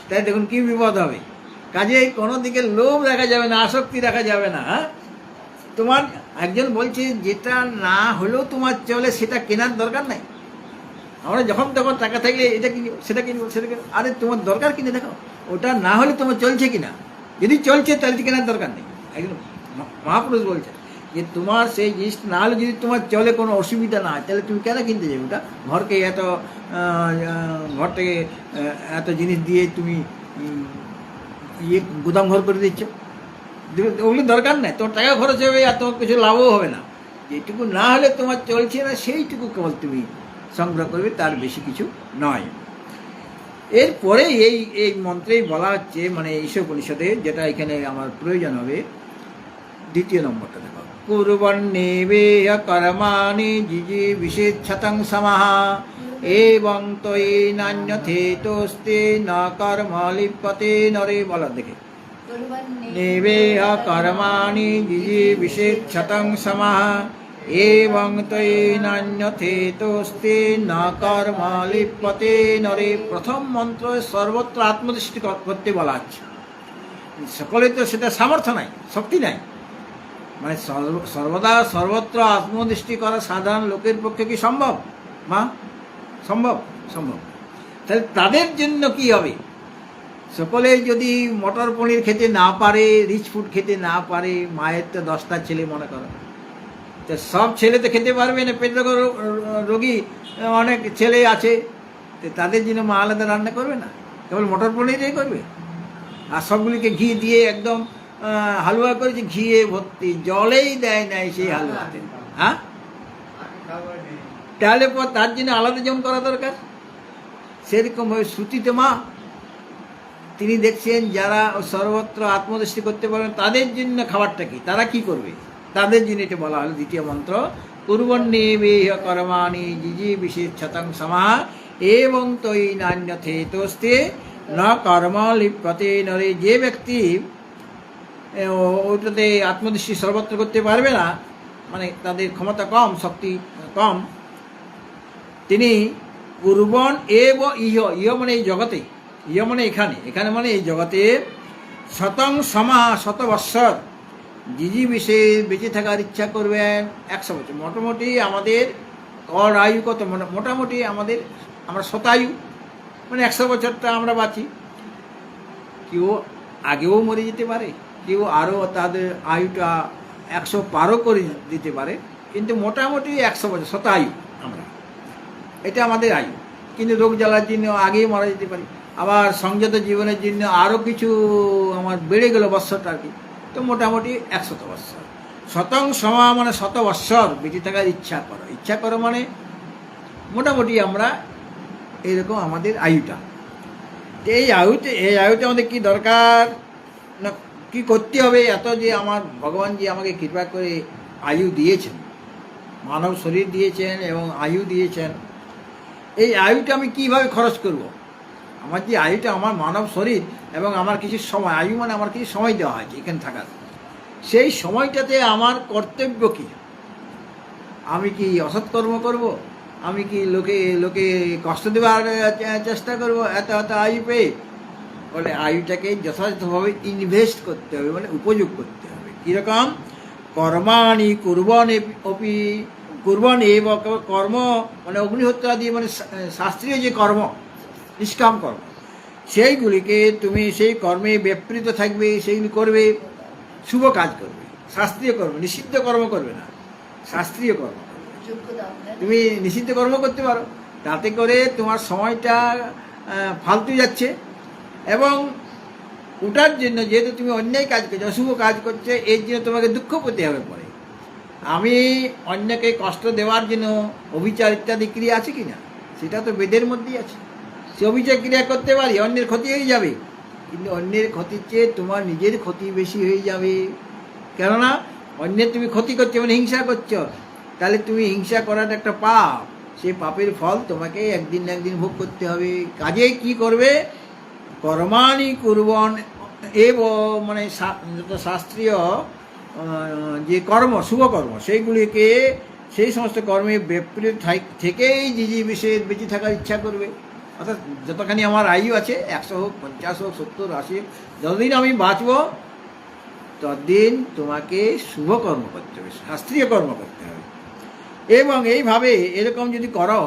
তাই দেখুন কি বিপদ হবে। কাজে কোনো দিকে লোভ রাখা যাবে না, আসক্তি রাখা যাবে না। তোমার একজন বলছে যেটা না হলেও তোমার চলে, সেটা কেনার দরকার নাই। আমরা যখন তখন টাকা থাকলে এটা কিনবো, সেটা কিনবো, সেটা কিনবো। আরে তোমার দরকার কিনে দেখো, ওটা না হলে তোমার চলছে কিনা। যদি চলছে তাহলে কেনার দরকার নেই। একজন মহাপুরুষ বলছে যে তোমার সেই জিনিস না হলে যদি তোমার চলে, কোনো অসুবিধা না হয়, তাহলে তুমি কেন কিনতে যাবে ওটা? ঘরটাকে এত জিনিস দিয়ে তুমি গুদাম ঘর করে দিচ্ছ, ওগুলো দরকার নেই। তোমার টাকা খরচ হবে আর তোমার কিছু লাভও হবে না। যেটুকু না হলে তোমার চলছে না, সেইটুকু কেবল তুমি সংগ্রহ করবে, তার বেশি কিছু নয়। এরপরে এই মন্ত্রেই বলা হচ্ছে, মানে ঈশোপনিষদে, যেটা এখানে আমার প্রয়োজন হবে, দ্বিতীয় নম্বরটা দেখো। কুর্বন্নেবেহ কর্মাণি জিজি বিশেচ্ছতং সমাহ এবং তৈ নান্যথেতোস্তে না কর্ম লিপ্যতে নরে। বলা দেখে, নেবেহ কর্মাণি জিজি বিশেচ্ছতং সমাহ এবং তৈ নান্যথেতোস্তে না কর্ম লিপ্যতে নরে। প্রথম মন্ত্র সর্বত্র আত্মদৃষ্টি করতে বলা হচ্ছে। সকলে তো সেটা সামর্থ্য নাই, শক্তি নাই। মানে সর্বদা সর্বত্র আত্মদৃষ্টি করা সাধারণ লোকের পক্ষে কি সম্ভব? সম্ভব? তাহলে তাদের জন্য কি হবে? সকলে যদি মটর পনির খেতে না পারে, রিচ ফুড খেতে না পারে, মায়ের তো 10টা ছেলে মনে করো, তো সব ছেলে তো খেতে পারবে না। পেট রোগী অনেক ছেলে আছে, তো তাদের জন্য মা আলাদা রান্না করবে না, কেবল মটর পনিরই করবে। আর সবগুলিকে ঘি দিয়ে একদম হালুয়া করেছে ঘিয়ে ভর্তি, জলেই দেয় নাই সেই হালুয়াতে, হ্যাঁ? তাহলে পর তার জন্য আলাদা যেমন করা দরকার, সেরকমভাবে শ্রুতিতে মা তিনি দেখছেন যারা সর্বত্র আত্মদৃষ্টি করতে পারবেন তাদের জন্য খাবারটা কি, তারা কি করবে, তাদের জন্য এটা বলা হলো দ্বিতীয় মন্ত্র, কুর্বন্নেবেহ কর্মাণি জিজি বিশেষ ছতং সমা এবং তৈ নান্যথে তোস্তে না কর্ম লিপ্যতে নরে। যে ব্যক্তি ওটাতে আত্মদৃষ্টি সর্বত্র করতে পারবে না, মানে তাদের ক্ষমতা কম, শক্তি কম, তিনি কুর্বন এব ইহ, ইহ মানে এই জগতে, ইহ মানে এখানে, এখানে মানে এই জগতে, শতং সমা 100 বৎসর জিজি বিশেষ বেঁচে থাকার ইচ্ছা করবেন 100 বছর। মোটামুটি আমাদের গড় আয়ু কত, মোটামুটি আমরা শতায়ু, মানে 100 বছরটা আমরা বাঁচি। কেউ আগেও মরে যেতে পারে, কেউ আরও তাদের আয়ুটা 100 পারও করে দিতে পারে, কিন্তু মোটামুটি 100 বছর শতায়ু আমরা, এটা আমাদের আয়ু। কিন্তু রোগ জ্বালার জন্য আগেই মারা যেতে পারি, আবার সংযত জীবনের জন্য আরও কিছু আমার বেড়ে গেল বৎসরটা আর কি, তো মোটামুটি 100 বৎসর। শতং সমা মানে 100 বৎসর বেঁচে থাকার ইচ্ছা করো, ইচ্ছা করো মানে মোটামুটি আমরা এরকম আমাদের আয়ুটা। এই আয়ুতে আমাদের কি দরকার না, কি করতে হবে? এত যে আমার ভগবান যে আমাকে কৃপা করে আয়ু দিয়েছেন, মানব শরীর দিয়েছেন এবং আয়ু দিয়েছেন, এই আয়ুটা আমি কিভাবে খরচ করব? আমার যে আয়ুটা, আমার মানব শরীর এবং আমার কিছু সময়, আয়ু মানে আমার কিছু সময় দেওয়া হয়েছে এখানে থাকার, সেই সময়টাতে আমার কর্তব্য কী? আমি কি অসৎকর্ম করব? আমি কি লোকে কষ্ট দেওয়ার চেষ্টা করব এত আয়ু পেয়ে? বলে আয়ুটাকে যথাযথভাবে ইনভেস্ট করতে হবে, মানে উপযোগ করতে হবে। কীরকম? কর্মাণি কুর্বন এব, কর্ম মানে অগ্নিহোত্রাদি, মানে শাস্ত্রীয় যে কর্ম, নিষ্কাম কর্ম, সেইগুলিকে তুমি সেই কর্মে ব্যাপৃত থাকবে, সেইগুলি করবে, শুভ কাজ করবে, শাস্ত্রীয় কর্ম, নিষিদ্ধ কর্ম করবে না, শাস্ত্রীয় কর্ম করবে। তুমি নিষিদ্ধ কর্ম করতে পারো, তাতে করে তোমার সময়টা ফালতু যাচ্ছে, এবং ওটার জন্য যেহেতু তুমি অন্যায় কাজ করছো, অশুভ কাজ করছে, এর জন্য তোমাকে দুঃখ পেতে হবে পরে। আমি অন্যকে কষ্ট দেওয়ার জন্য অবিচার ইত্যাদি ক্রিয়া আছে কি না, সেটা তো বেদের মধ্যেই আছে। সে অবিচার ক্রিয়া করতে পারি, অন্যের ক্ষতি হয়ে যাবে, কিন্তু অন্যের ক্ষতির চেয়ে তোমার নিজের ক্ষতি বেশি হয়ে যাবে। কেননা অন্যের তুমি ক্ষতি করছো মানে হিংসা করছো, তাহলে তুমি হিংসা করাটা একটা পাপ, সেই পাপের ফল তোমাকে একদিন না একদিন ভোগ করতে হবে। কাজে কি করবে? কর্মাণি কুর্বন এব, মানে শাস্ত্রীয় যে কর্ম, শুভ কর্ম, সেইগুলিকে, সেই সমস্ত কর্মে ব্যাপৃত থেকেই জিজি বিশেষ বেঁচে থাকার ইচ্ছা করবে। অর্থাৎ যতখানি আমার আয়ু আছে, 100 হোক, 50 হোক, 70, 80, যতদিন আমি বাঁচব ততদিন তোমাকে শুভ কর্ম করতে হবে, শাস্ত্রীয় কর্ম করতে হবে। এবং এইভাবে এরকম যদি করো,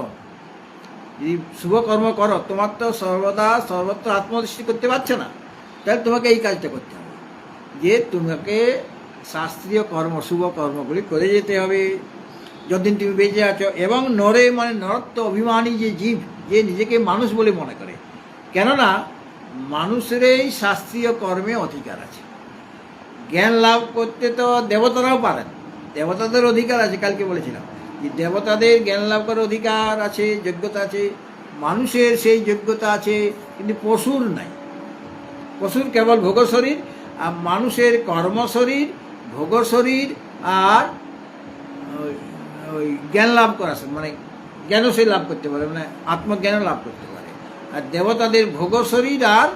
যদি শুভ কর্ম করো, তোমার তো সর্বত্র আত্মদৃষ্টি করতে পারছে না, তাহলে তোমাকে এই কাজটা করতে হবে যে তোমাকে শাস্ত্রীয় কর্ম, শুভ কর্মগুলি করে যেতে হবে যতদিন তুমি বেঁচে আছো। এবং নরে মানে নরত্ব অভিমানী যে জীব, যে নিজেকে মানুষ বলে মনে করে, কেননা মানুষেরই শাস্ত্রীয় কর্মে অধিকার আছে। জ্ঞান লাভ করতে তো দেবতারাও পারেন, দেবতাদের অধিকার আছে, কালকে বলেছিলাম যে দেবতাদের জ্ঞান লাভ করার অধিকার আছে, যোগ্যতা আছে, মানুষের সেই যোগ্যতা আছে, কিন্তু পশুর নাই। পশুর কেবল ভোগ শরীর, আর মানুষের কর্ম শরীর, ভোগ শরীর, আর ওই জ্ঞান লাভ করা, মানে জ্ঞানও সে লাভ করতে পারে, মানে আত্মজ্ঞানও লাভ করতে পারে। আর দেবতাদের ভোগ শরীর আর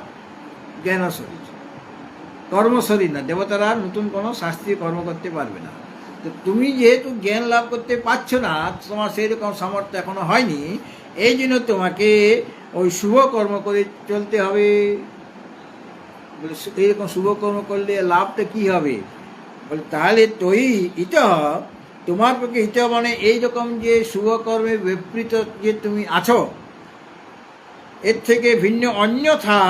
জ্ঞান শরীর, কর্ম শরীর না। দেবতারা নতুন কোনো শাস্ত্রীয় কর্ম করতে পারবে না। তো তুমি যেহেতু জ্ঞান লাভ করতে পারছো না, তোমার সেই রকম সামর্থ্য এখনো হয়নি, এই জন্য তোমাকে ওই শুভ কর্ম করে চলতে হবে। বলে এইরকম শুভ কর্ম করলে লাভটা কি হবে? বলে তাহলে তৈ ইত, তোমার পক্ষে ইত মানে এইরকম যে শুভ কর্মে বিবৃত যে তুমি আছো, এর থেকে ভিন্ন অন্যথা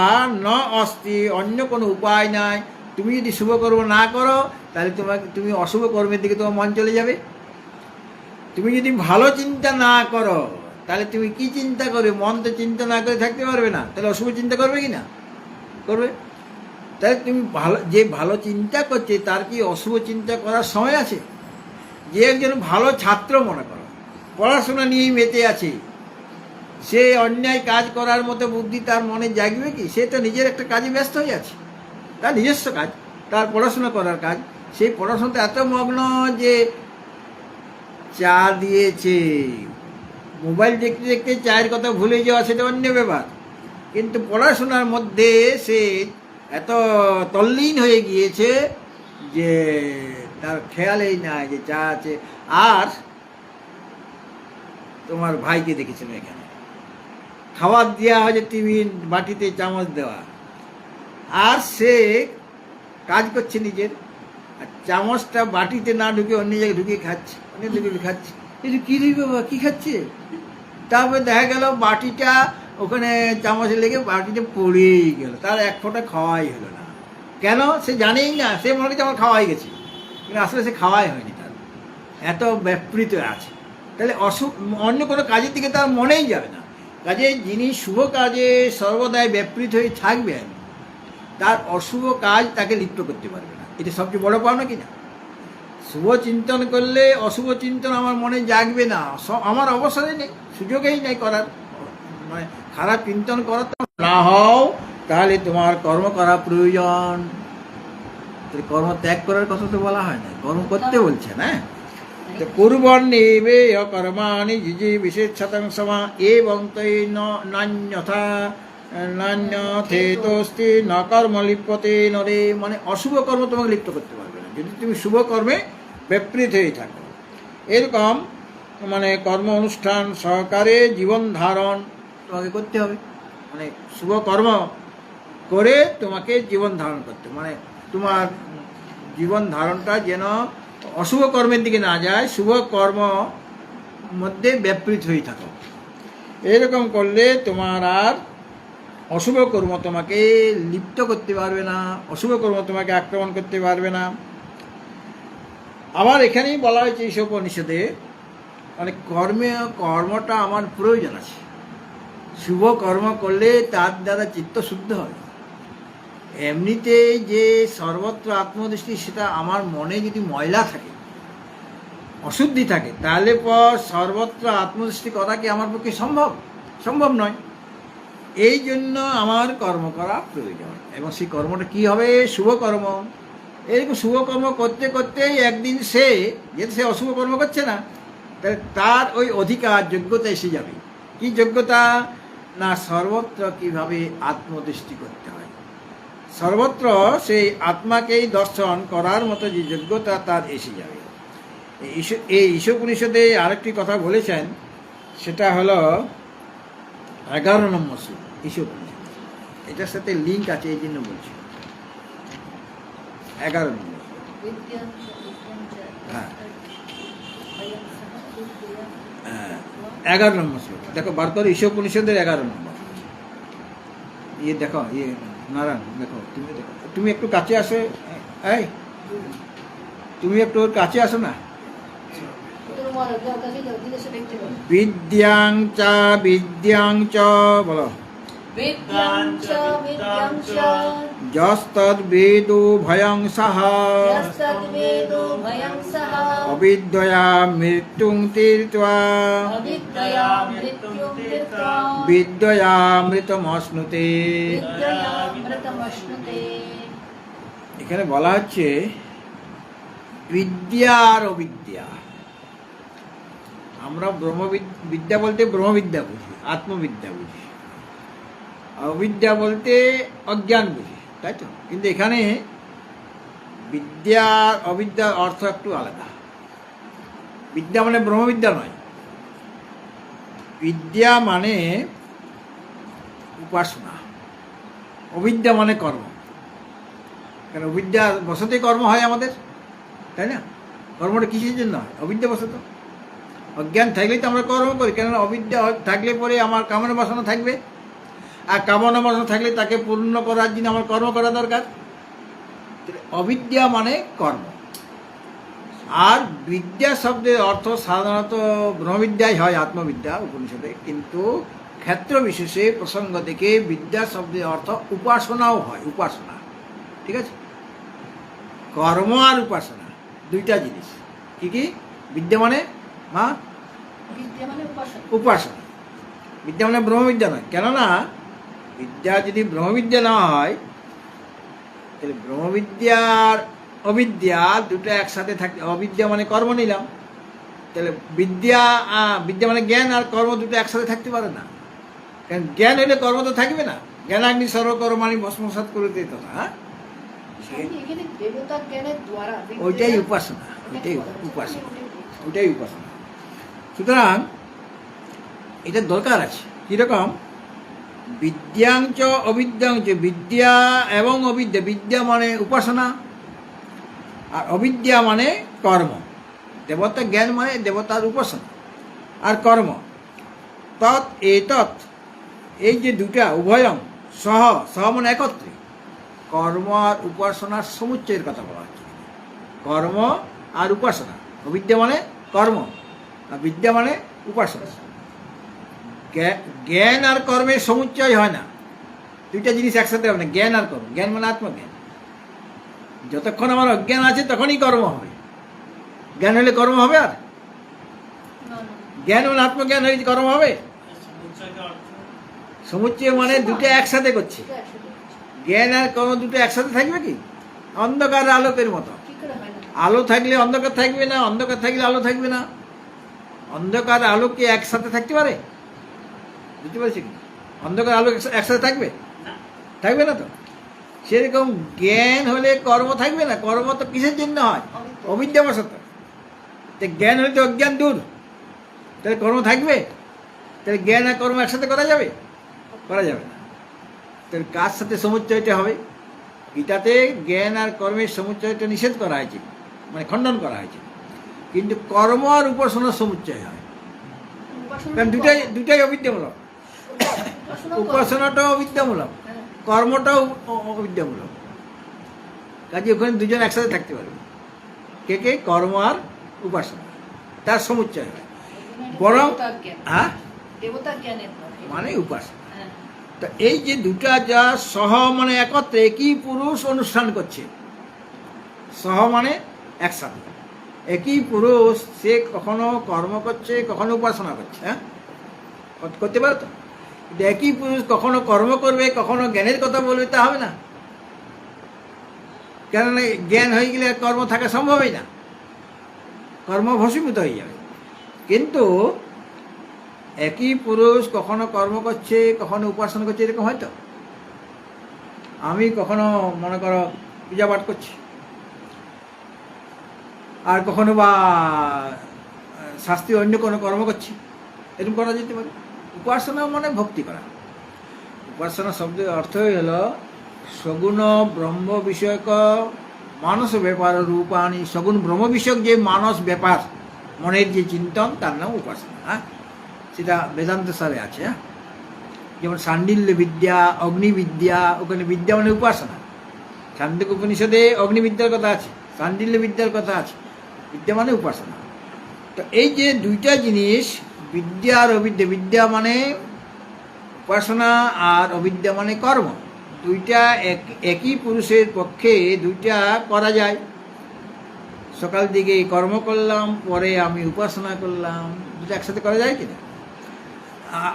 ন অস্তি, অন্য কোনো উপায় নাই। তুমি যদি শুভ কর্ম না করো, তাহলে তুমি অশুভ কর্মের দিকে তোমার মন চলে যাবে। তুমি যদি ভালো চিন্তা না করো, তাহলে তুমি কি চিন্তা করবে? মন তো চিন্তা না করে থাকতে পারবে না, তাহলে অশুভ চিন্তা করবে কি না? করবে। তাই তুমি যে ভালো চিন্তা করছে তার কি অশুভ চিন্তা করার সময় আছে? যে একজন ভালো ছাত্র মনে করো, পড়াশোনা নিয়েই মেতে আছে, সে অন্যায় কাজ করার মতো বুদ্ধি তার মনে জাগবে কি? সে তো নিজের একটা কাজে ব্যস্ত হয়ে আছে, তার নিজস্ব কাজ, তার পড়াশোনা করার কাজ। সেই পড়াশোনাতে এত মগ্ন যে চা দিয়েছে, মোবাইল দেখতে দেখতে চায়ের কথা ভুলে যাওয়া সেটা অন্য ব্যাপার, কিন্তু পড়াশোনার মধ্যে সে এত তল্লীন হয়ে গিয়েছে যে তার খেয়ালেই নাই যে চা আছে। আর তোমার ভাইকে দেখেছিল এখানে খাবার দেওয়া হয়েছে, টিফিন বাটিতে চামচ দেওয়া, আর সে কাজ করছে নিজের, আর চামচটা বাটিতে না ঢুকে অন্য জায়গায় ঢুকিয়ে খাচ্ছে, অন্য ঢুকিয়ে খাচ্ছে। কিন্তু কী রে বাবা, কী খাচ্ছে? তারপরে দেখা গেল বাটিটা ওখানে চামচে লেগে বাটিতে পড়েই গেল, তার এক ফোঁটা খাওয়াই হলো না। কেন? সে জানেই না, সে মনে করছে আমার খাওয়াই গেছে, কিন্তু আসলে সে খাওয়াই হয়নি, তার এত ব্যাপৃত আছে। তাহলে অন্য কোনো কাজের দিকে তার মনেই যাবে না। কাজে যিনি শুভ কাজে সর্বদাই ব্যাপৃত হয়ে থাকবেন, তার অশুভ কাজ তাকে লিপ্ত করতে পারবে না। এটা সবচেয়ে বড় পাওনা কিনা? শুভ চিন্তন করলে অশুভ চিন্তন আমার মনে জাগবে না, আমার অবসরে নেই, সুযোগেই নেই করার, মানে খারাপ চিন্তন করার না হও, তাহলে তোমার কর্ম করা প্রয়োজন। কর্ম ত্যাগ করার কথা তো বলা হয় না, কর্ম করতে বলছে না। তো কুর্বন্নেবে কর্মাণি জিজি বিশেষ শতাংশমা এবং তৈ নান্যথা নান্যথেতস্তি ন কর্ম লিপ্যতে নরে, মানে অশুভ কর্ম তোমাকে লিপ্ত করতে পারবে না যদি তুমি শুভ কর্মে ব্যাপৃত হয়ে থাকো। এরকম মানে কর্ম অনুষ্ঠান সহকারে জীবন ধারণ তোমাকে করতে হবে, মানে শুভ কর্ম করে তোমাকে জীবন ধারণ করতে, মানে তোমার জীবন ধারণটা যেন অশুভ কর্মের দিকে না যায়, শুভ কর্ম মধ্যে ব্যাপৃত হয়ে থাকো। এরকম করলে তোমার আর অশুভ কর্ম তোমাকে লিপ্ত করতে পারবে না, অশুভ কর্ম তোমাকে আক্রমণ করতে পারবে না। আবার এখানেই বলা হয়েছে এই উপনিষদে, মানে কর্মটা আমার প্রয়োজন আছে। শুভ কর্ম করলে তার দ্বারা চিত্ত শুদ্ধ হয়। এমনিতে যে সর্বত্র আত্মদৃষ্টি, সেটা আমার মনে যদি ময়লা থাকে, অশুদ্ধি থাকে, তাহলে পর সর্বত্র আত্মদৃষ্টি করা কি আমার পক্ষে সম্ভব নয়। এই জন্য আমার কর্ম করা প্রয়োজন, এবং সেই কর্মটা কি হবে? শুভ কর্ম। এরকম শুভ কর্ম করতে করতেই একদিন যেহেতু সে অশুভ কর্ম করছে না, তাহলে তার ওই অধিকার যোগ্যতা এসে যাবে। কি যোগ্যতা? না সর্বত্র কিভাবে আত্মদৃষ্টি করতে হয়, সর্বত্র সেই আত্মাকেই দর্শন করার মতো যে যোগ্যতা তার এসে যাবে। এই ঈশোপনিষদে আরেকটি কথা বলেছেন, সেটা হলো 11 নম্বর শ্লোক ঈশোপনিষদ। এটার সাথে লিঙ্ক আছে, এই জন্য বলছি 11 নম্বর। হ্যাঁ, 11 নম্বর শ্লোক দেখো, বার করে ঈশোপনিষদের 11 নম্বর। দেখো নারায়ণ, দেখো তুমি একটু কাছে আসো, এই তুমি একটু ওর কাছে আসো না। বিদ্যাং চ বলো, যস্তদ্বেদো ভয়ং সহ অবিদ্যয়া মৃত্যুং তীর্ত্বা বিদ্যয়ামৃতমশ্নুতে। এখানে বলা হচ্ছে বিদ্যা আর অবিদ্যা। আমরা বিদ্যা বলতে ব্রহ্মবিদ্যা বুঝি, আত্মবিদ্যা বুঝি, অবিদ্যা বলতে অজ্ঞান বুঝি, তাই তো? কিন্তু এখানে বিদ্যা আর অবিদ্যার অর্থ একটু আলাদা। বিদ্যা মানে ব্রহ্মবিদ্যা নয়, বিদ্যা মানে উপাসনা, অবিদ্যা মানে কর্ম। কারণ অবিদ্যা বশতে কর্ম হয় আমাদের, তাই না? কর্মটা কিসের জন্য হয়? অবিদ্যা বশত। অজ্ঞান থাকলেই তো আমরা কর্ম করি, কেননা অবিদ্যা থাকলে পরে আমার কামনা বাসনা থাকবে, আর কামনা বাসনা থাকলে তাকে পূর্ণ করার জন্য আমার কর্ম করা দরকার। অবিদ্যা মানে কর্ম। আর বিদ্যা শব্দের অর্থ সাধারণত ব্রহ্মবিদ্যাই হয়, আত্মবিদ্যা উপনিষদে, কিন্তু ক্ষেত্র বিশেষে প্রসঙ্গ থেকে বিদ্যা শব্দের অর্থ উপাসনাও হয়, উপাসনা। ঠিক আছে? কর্ম আর উপাসনা দুইটা জিনিস। কি কি? বিদ্যা মানে মা বিদ্যা মানে উপাসনা। উপাসনা। বিদ্যা মানে ব্রহ্মবিদ্যা নয়। কেননা বিদ্যা যদি ব্রহ্মবিদ্যা না হয় তাহলে ব্রহ্মবিদ্যার অবিদ্যা দুটো একসাথে থাকে। অবিদ্যা মানে কর্ম নিলাম, তাহলে বিদ্যা বিদ্যা মানে জ্ঞান আর কর্ম দুটো একসাথে থাকতে পারে না। কারণ জ্ঞান হলে কর্ম তো থাকবে না। জ্ঞানাগ্নি সর্বকর্মাণি ভস্মসাৎ করে দিত না। স্বামী, এখানে দেবতার জ্ঞানের দ্বারা বিদ্যা- ওইটাই উপাসনা, ওইটাই ওটা কি উপাসনা, বলা হচ্ছে? ওইটাই উপাসনা। সুতরাং এটা দরকার আছে। কীরকম? বিদ্যাঞ্চ অবিদ্যাঞ্চ, বিদ্যা এবং অবিদ্যা। বিদ্যা মানে উপাসনা আর অবিদ্যা মানে কর্ম। দেবতা জ্ঞান মানে দেবতার উপাসনা আর কর্ম। তৎ এতৎ, এই যে দুটা উভয়ং সহ, সহ মানে একত্রে, কর্ম আর উপাসনার সমুচ্চয়ের কথা বলা হচ্ছে। কর্ম আর উপাসনা। অবিদ্যা মানে কর্ম আর বিদ্যা মানে উপাসনা। জ্ঞান আর কর্মের সমুচ্চয় হয় না, দুইটা জিনিস একসাথে হবে না। জ্ঞান আর কর্ম, জ্ঞান মানে আত্মজ্ঞান। যতক্ষণ আমার অজ্ঞান আছে তখনই কর্ম হবে। জ্ঞান হলে কর্ম হবে? আর না, না। জ্ঞান মানে আত্মজ্ঞান হলে কর্ম হবে? সমুচ্চয় মানে দুটো একসাথে করছে। এটা একসাথে হচ্ছে। জ্ঞান আর কর্ম দুটো একসাথে থাকবে কি? অন্ধকার আর আলোকের মতো। কি করে হয় না? আলো থাকলে অন্ধকার থাকবে না, অন্ধকার থাকলে আলো থাকবে না। অন্ধকার আলো কি একসাথে থাকতে পারে? বুঝতে পারছি কি? অন্ধকার আলো একসাথে থাকবে? থাকবে না তো। সেরকম জ্ঞান হলে কর্ম থাকবে না। কর্ম তো কিসের জন্য হয়? অবিদ্যাবশত। তো জ্ঞান হলে তো অজ্ঞান দূর, তাহলে কর্ম থাকবে? তাহলে জ্ঞান আর কর্ম একসাথে করা যাবে? করা যাবে না। তাহলে কার সাথে সমুচ্চয়টা হবে? গীতাতে জ্ঞান আর কর্মের সমুচ্চয়টা নিষেধ করা হয়েছে, মানে খণ্ডন করা হয়েছে। কিন্তু কর্ম আর উপাসনার সমুচ্চয় হয়। উপাসনা কারণ দুটাই দুটাই অবিদ্যামূলক। উপাসনাও করে। উপাসনাটাও অবিদ্যামূলক, হ্যাঁ। কর্মটাও অবিদ্যামূলক। কাজে ওখানে দুজন একসাথে থাকতে পারবে। কে কে? কর্ম আর উপাসনা, তার সমুচ্চয় হয়। এখানে বরং দেবতার জ্ঞান। হ্যাঁ দেবতার জ্ঞানের পর। মানে উপাসনা। হ্যাঁ। তো এই যে দুটা যা সহ মানে একত্রে একই পুরুষ অনুষ্ঠান করছে। সহ মানে একসাথে, একই পুরুষ, সে কখনো কর্ম করছে কখনো উপাসনা করছে। হ্যাঁ, করতে পারে তো। কিন্তু একই পুরুষ কখনো কর্ম করবে কখনো জ্ঞানের কথা বলবে, তা হবে না। কেননা জ্ঞান হয়ে গেলে আর কর্ম থাকা সম্ভবই না, কর্ম ভস্মীভূত হয়ে যাবে। কিন্তু একই পুরুষ কখনো কর্ম করছে কখনো উপাসনা করছে, এরকম হয়তো। আমি কখনো মনে করো পূজা পাঠ করছি, আর কখনো বা শাস্ত্রীয় অন্য কোনো কর্ম করছি, এরকম করা যেতে পারে। উপাসনা মানে ভক্তি করা। উপাসনা শব্দের অর্থই হলো সগুণ ব্রহ্ম বিষয়ক মানস ব্যাপার রূপাণী। সগুণ ব্রহ্ম বিষয়ক যে মানস ব্যাপার, মনের যে চিন্তন, তার নাম উপাসনা। হ্যাঁ, সেটা বেদান্ত সারে আছে। হ্যাঁ, যেমন সান্ডিল্য বিদ্যা, অগ্নিবিদ্যা, ওখানে বিদ্যা মানে উপাসনা। ছান্দোক্য উপনিষদে অগ্নিবিদ্যার কথা আছে, সান্ডিল্য বিদ্যার কথা আছে। বিদ্যা মানে উপাসনা। তো এই যে দুইটা জিনিস, বিদ্যা আর অবিদ্যা, বিদ্যা মানে উপাসনা আর অবিদ্যা মানে কর্ম, দুইটা একই পুরুষের পক্ষে দুইটা করা যায়। সকাল দিকে কর্ম করলাম, পরে আমি উপাসনা করলাম, দুটো একসাথে করা যায় কিনা?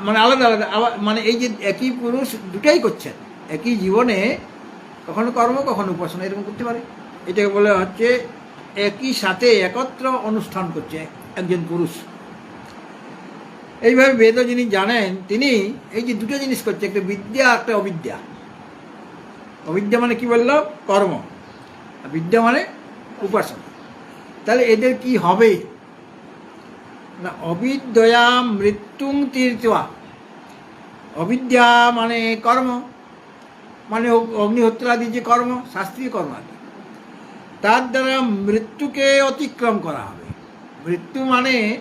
মানে আলাদা আলাদা। মানে এই যে একই পুরুষ দুটাই করছেন একই জীবনে, কখনো কর্ম কখনো উপাসনা, এরকম করতে পারে। এটাকে বলে হচ্ছে একই সাথে একত্র অনুষ্ঠান করছে একজন পুরুষ। এইভাবে বেদ যিনি জানেন, তিনি এই যে দুটো জিনিস করছে, একটা বিদ্যা একটা অবিদ্যা। অবিদ্যা মানে কি বললাম? কর্ম। আর বিদ্যা মানে উপাসনা। তাহলে এদের কি হবে না? অবিদ্যয়া মৃত্যুং তীর্থা। অবিদ্যা মানে কর্ম, মানে অগ্নিহোত্রাদি যে কর্ম, শাস্ত্রীয় কর্ম আদি, তার দ্বারা মৃত্যুকে অতিক্রম করা হবে। মৃত্যু মানে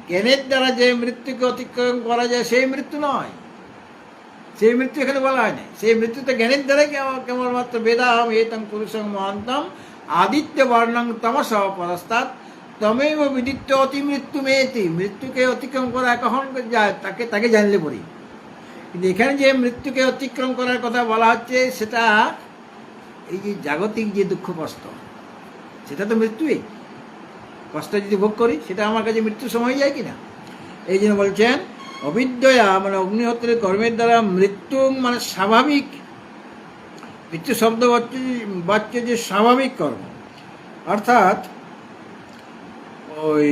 জ্ঞানের দ্বারা যে মৃত্যুকে অতিক্রম করা যায় সেই মৃত্যু নয়। সেই মৃত্যু এখানে বলা হয় না। সেই মৃত্যুতে জ্ঞানের দ্বারাই কেবলমাত্র বেদাহম এতং পুরুষং মহান্তম আদিত্য বর্ণং তমস পরস্তাৎ তমেব বিদিত্য অতি মৃত্যু মেয়েতি। মৃত্যুকে অতিক্রম করা কখন যায়? তাকে জানলে পড়ি। কিন্তু এখানে যে মৃত্যুকে অতিক্রম করার কথা বলা হচ্ছে, সেটা এই যে জাগতিক যে দুঃখ কষ্ট, সেটা তো মৃত্যুই। কষ্ট যদি ভোগ করি সেটা আমার কাছে মৃত্যুর সময় যায় কিনা। এই জন্য বলছেন অবিদ্যয়া মানে অগ্নিহোত্রের কর্মের দ্বারা মৃত্যু মানে স্বাভাবিক, মৃত্যু শব্দ বাচ্য যে স্বাভাবিক কর্ম, অর্থাৎ ওই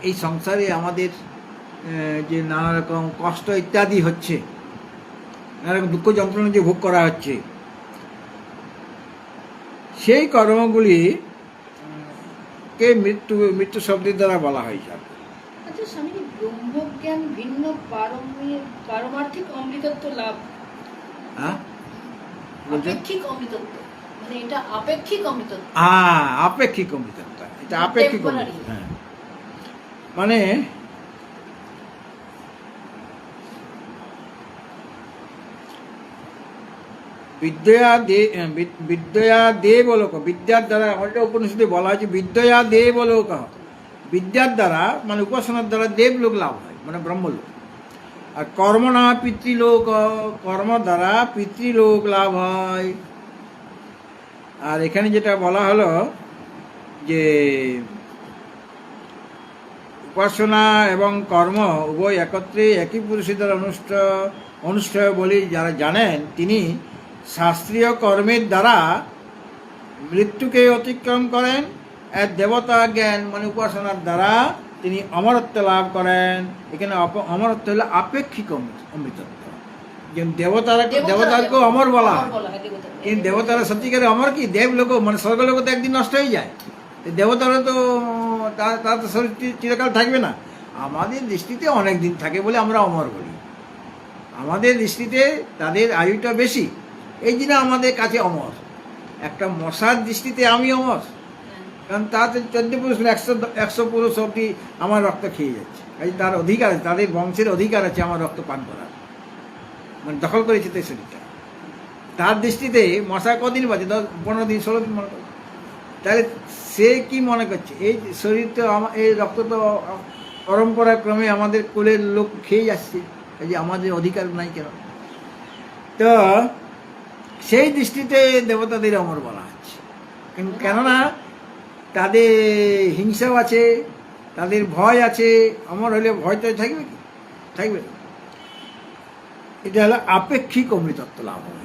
এই সংসারে আমাদের যে নানা রকম কষ্ট ইত্যাদি হচ্ছে, নানা রকম দুঃখ যন্ত্রণা যে ভোগ করা হচ্ছে, সেই কর্মগুলি কে মৃত্যু শব্দের দ্বারা বলা হয়। আচ্ছা স্বামীজি, ব্রহ্মজ্ঞান ভিন্ন পারমার্থিক অমৃতত্ব লাভ, হ্যাঁ আপেক্ষিক অমৃতত্ব, মানে এটা আপেক্ষিক অমৃতত্ব। আপেক্ষিক অমৃতত্ব, এটা আপেক্ষিক অমৃতত্ব। হ্যাঁ, মানে বিদ্যয়া দেবলোক, বিদ্যার দ্বারা, আমাদের উপনিষদে বলা হয়েছে বিদ্যয়া দেবলোক, বিদ্যার দ্বারা মানে উপাসনার দ্বারা দেবলোক লাভ হয়, মানে ব্রহ্মলোক। আর কর্মণা পিতৃলোক, কর্ম দ্বারা পিতৃলোক লাভ হয়। আর এখানে যেটা বলা হলো যে উপাসনা এবং কর্ম উভয় একত্রে একই পুরুষের দ্বারা অনুষ্ঠেয় বলে যারা জানেন, তিনি শাস্ত্রীয় কর্মের দ্বারা মৃত্যুকে অতিক্রম করেন। আর দেবতা জ্ঞান মানে উপাসনার দ্বারা তিনি অমরত্ব লাভ করেন। এখানে অমরত্ব হলো আপেক্ষিক অমৃতত্ব। যেমন দেবতারকেও অমর বলা হয়, কিন্তু দেবতারা সত্যিকারে অমর কি? দেবলোক মানে স্বর্গলোক তো একদিন নষ্ট হয়ে যায়, দেবতারা তো তার তো শরীর চিরকাল থাকবে না। আমাদের দৃষ্টিতে অনেক দিন থাকে বলে আমরা অমর বলি, আমাদের দৃষ্টিতে তাদের আয়ুটা বেশি, এই জন্য আমাদের কাছে অমর। একটা মশার দৃষ্টিতে আমি অমর, কারণ তাতে 14 পুরুষ 100 পুরুষ অবধি আমার রক্ত খেয়ে যাচ্ছে, এই তার অধিকার আছে, তাদের বংশের অধিকার আছে আমার রক্ত পান করার, মানে দখল করেছে তাই শরীরটা। তার দৃষ্টিতে মশা কদিন বাজে? 15 দিন 16 দিন মনে করে। তাহলে সে কি মনে করছে? এই শরীর তো এই রক্ত তো পরম্পরাক্রমে আমাদের কুলের লোক খেয়ে যাচ্ছে, এই যে আমাদের অধিকার নাই কেন? তো সেই দৃষ্টিতে দেবতাদের অমর বলা হচ্ছে। কেননা তাদের হিংসাও আছে, তাদের ভয় আছে। অমর হলে ভয় তো থাকবে কি? থাকবে না। এটা হলো আপেক্ষিক অমৃতত্ব লাভ হবে।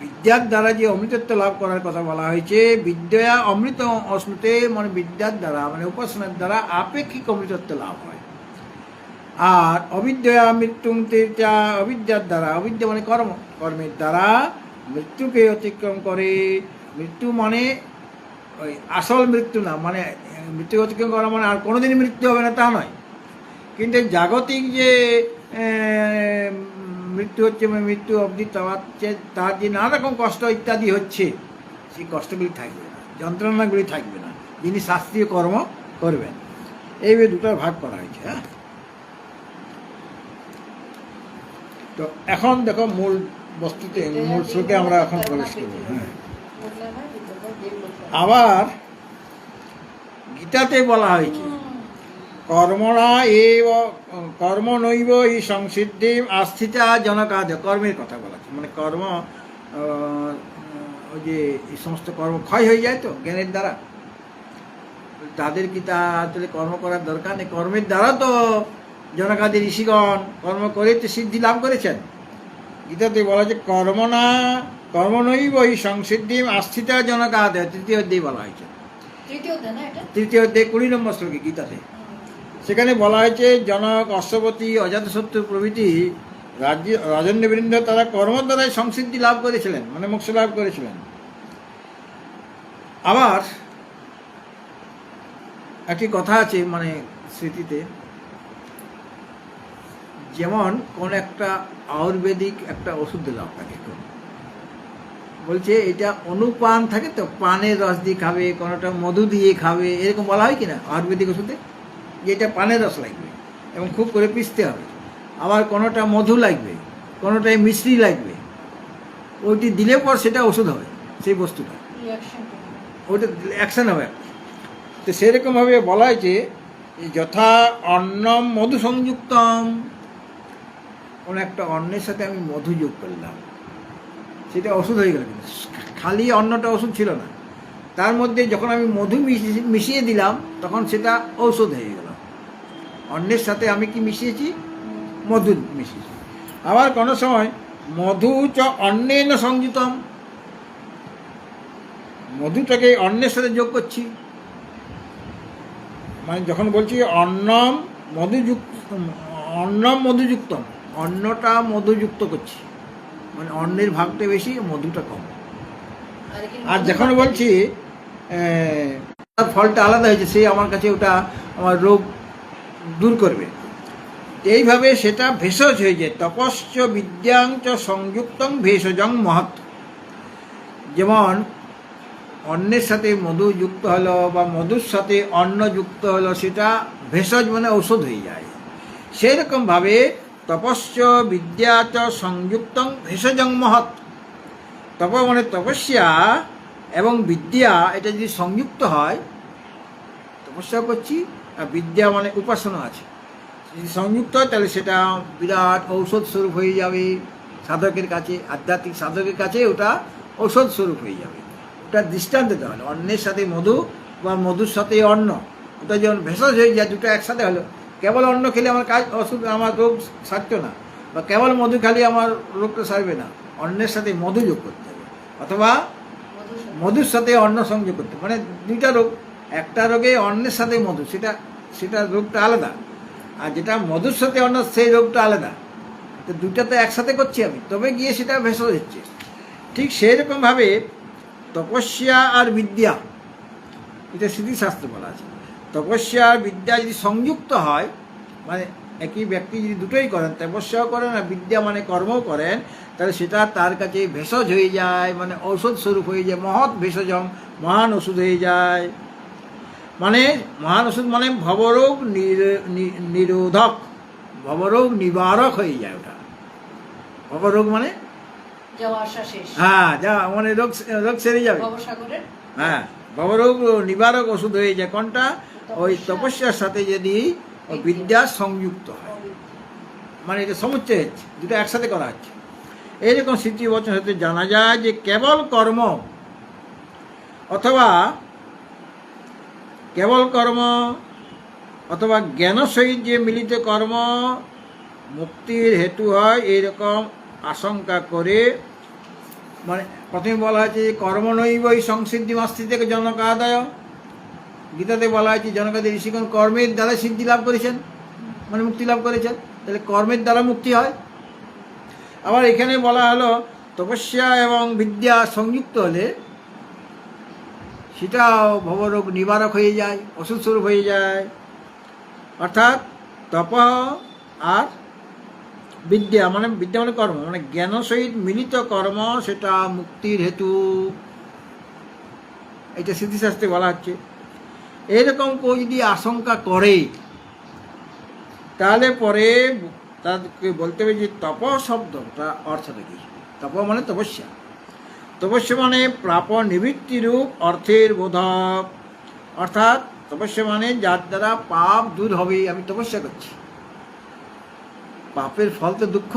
বিদ্যার দ্বারা যে অমৃতত্ব লাভ করার কথা বলা হয়েছে, বিদ্যা অমৃত অস্মৃতে মানে বিদ্যার দ্বারা মানে উপাসনার দ্বারা আপেক্ষিক অমৃতত্ব লাভ হয়। আর অবিদ্যা মৃত্যুং তেজা, অবিদ্যার দ্বারা, অবিদ্যা মানে কর্মের দ্বারা মৃত্যুকে অতিক্রম করে। মৃত্যু মানে ওই আসল মৃত্যু না, মানে মৃত্যু অতিক্রম করা মানে আর কোনোদিনই মৃত্যু হবে না তা নয়, কিন্তু জাগতিক যে মৃত্যু হচ্ছে, মৃত্যু অবধি তার যে নানা রকম কষ্ট ইত্যাদি হচ্ছে, সেই কষ্টগুলি থাকবে না, যন্ত্রণাগুলি থাকবে না, যিনি শাস্ত্রীয় কর্ম করবেন। এইভাবে দুটো ভাগ করা হয়েছে। হ্যাঁ, তো এখন দেখো মূল বস্তুতে, মূল শ্লোকে আমরা এখন প্রবেশ করব। হ্যাঁ, আবার গীতাতে বলা হয়েছে কর্মণা এব কর্মনৈব ই সংসিদ্ধি আস্থিতা জনকাদ, কর্মের কথা বলা আছে। মানে কর্ম ওই যে এই সমস্ত কর্ম ক্ষয় হয়ে যায় তো জ্ঞানের দ্বারা, তাদের কি তাহলে কর্ম করার দরকার নেই? কর্মের দ্বারা তো জনকাদি ঋষিগণ কর্ম করে তো সিদ্ধি লাভ করেছেন। গীতাতে বলা আছে কর্মনৈব ই সংসিদ্ধি আস্থিতা জনকাদ, তৃতীয় অধ্যায়ে বলা হয়েছে। তৃতীয় অধ্যায়ে 20 নম্বর শ্লোকে গীতাতে সেখানে বলা হয়েছে জনক, অশ্বপতি, অজাতশত্রু প্রভৃতি রাজন্যবৃন্দ তারা কর্ম দ্বারাই সংসিদ্ধি লাভ করেছিলেন, মানে মোক্ষ লাভ করেছিলেন। আবার একটি কথা আছে মানে স্মৃতিতে, যেমন কোন একটা আয়ুর্বেদিক একটা ওষুধ দিল আপনাকে, বলছে এটা অনুপান থাকে তো, পানের রস দিয়ে খাবে, কোনোটা মধু দিয়ে খাবে, এরকম বলা হয় কিনা আয়ুর্বেদিক ওষুধে, যে এটা পানের রস লাগবে এবং খুব করে পিষতে হবে। আবার কোনোটা মধু লাগবে, কোনোটায় মিশ্রি লাগবে, ওইটি দিলে পর সেটা ওষুধ হবে, সেই বস্তুটা ওইটা অ্যাকশন হবে। তো সেরকমভাবে বলা হয়েছে যথা অন্নম মধু সংযুক্তম, কোনো একটা অন্নের সাথে আমি মধু যোগ করলাম, সেটা ওষুধ হয়ে গেল। কিন্তু খালি অন্নটা ওষুধ ছিল না, তার মধ্যে যখন আমি মধু মিশিয়ে দিলাম তখন সেটা ঔষধ হয়ে গেল। অন্নের সাথে আমি কি মিশিয়েছি? মধু মিশিয়েছি। আবার কোনো সময় মধু চ অন্নেন সংযুতম, মধুটাকে অন্নের সাথে যোগ করছি, মানে যখন বলছি অন্নম মধুযুক্তম, অন্নটা মধুযুক্ত করছি, মানে অন্নের ভাগটা বেশি, মধুটা কম। আর যখন বলছি তার ফলটা আলাদা হয়েছে, সে আমার কাছে ওটা আমার রোগ দূর করবে, এইভাবে সেটা ভেষজ হয়ে যায়। তপস্য বিদ্যাঞ্চ সংযুক্তং ভেষজং মহৎ। যেমন অন্নের সাথে মধু যুক্ত হলো বা মধুর সাথে অন্ন যুক্ত হলো, সেটা ভেষজ মানে ঔষধ হয়ে যায়। সেই রকমভাবে তপস্য বিদ্যা চ সংযুক্তং ভেষজং মহৎ। তপ মানে তপস্যা এবং বিদ্যা, এটা যদি সংযুক্ত হয়, তপস্যা করছি আর বিদ্যা মানে উপাসনা আছে, যদি সংযুক্ত হয় তাহলে সেটা বিরাট ঔষধ স্বরূপ হয়ে যাবে সাধকের কাছে, আধ্যাত্মিক সাধকের কাছে ওটা ঔষধ স্বরূপ হয়ে যাবে। ওটা দৃষ্টান্ত দিতে হলো, অন্নের সাথে মধু বা মধুর সাথে অন্ন, ওটা যেমন ভেষজ হয়ে যায়, দুটো একসাথে হলো। কেবল অন্ন খেলে আমার কাজ ওষুধ, আমার রোগ সারত না, বা কেবল মধু খেলে আমার রোগটা সারবে না, অন্নের সাথে মধু যোগ করতে হবে, অথবা মধুর সাথে অন্ন সংযোগ করতে হবে। মানে দুইটা রোগ, একটা রোগে অন্নের সাথে মধু, সেটা রোগটা আলাদা, আর যেটা মধুর সাথে অন্য সেই রোগটা আলাদা। তো দুইটা তো একসাথে করছি আমি, তবে গিয়ে সেটা ভেষজ হচ্ছে। ঠিক সেই রকমভাবে তপস্যা আর বিদ্যা, এটা স্মৃতিশাস্ত্র বলা আছে, তপস্যা আর বিদ্যা যদি সংযুক্ত হয়, মানে একই ব্যক্তি যদি দুটোই করেন, তপস্যাও করেন আর বিদ্যা মানে কর্মও করেন, তাহলে সেটা তার কাছে ভেষজ হয়ে যায়, মানে ঔষধ স্বরূপ হয়ে যায়, মহৎ ভেষজম, মহান ওষুধ হয়ে যায়। মানে মহান ওষুধ মানে ভবরোগ নিরোধক, ভবরোগ নিবারক হয়ে যায় ওটা। ভবরোগ মানে হ্যাঁ, যা মানে রোগ সেরে যাবে। হ্যাঁ, ভবরোগ নিবারক ওষুধ হয়ে যায় কোনটা? ওই তপস্যার সাথে যদি বিদ্যা সংযুক্ত হয়, মানে এটা সমুচ্চয় হচ্ছে, দুটো একসাথে করা হচ্ছে। এইরকম স্মৃতি বচন হতে জানা যায় যে কেবল কর্ম অথবা জ্ঞান সহিত যে মিলিত কর্ম মুক্তির হেতু হয়, এইরকম আশঙ্কা করে, মানে প্রথমে বলা হয়েছে কর্ম নৈবৈ সংসিদ্ধি মাস্তি থেকে জনকাদায়, গীতাতে বলা হয়েছে জনকাদি ঋষিগণ কর্মের দ্বারা সিদ্ধি লাভ করেছেন, মানে মুক্তি লাভ করেছেন, তাহলে কর্মের দ্বারা মুক্তি হয়। আবার এখানে বলা হলো তপস্যা এবং বিদ্যা সংযুক্ত হলে সেটা ভবরোগ নিবারক হয়ে যায়, ওষুধ স্বরূপ হয়ে যায়। অর্থাৎ তপ আর বিদ্যা মানে কর্ম, মানে জ্ঞান সহিত মিলিত কর্ম, সেটা মুক্তির হেতু, এটা স্মৃতিশাস্ত্রে বলা হচ্ছে। এরকম কেউ যদি আশঙ্কা করে, তাহলে পরে তাদেরকে বলতে হবে যে তপ শব্দটা অর্থটা কি? তপ মানে তপস্যা, তপস্যা মানে প্রাপ নিবৃত্তিরূপ অর্থের বোধক। অর্থাৎ তপস্যা মানে যার দ্বারা পাপ দূর হবে, আমি তপস্যা করছি। পাপের ফল তো দুঃখ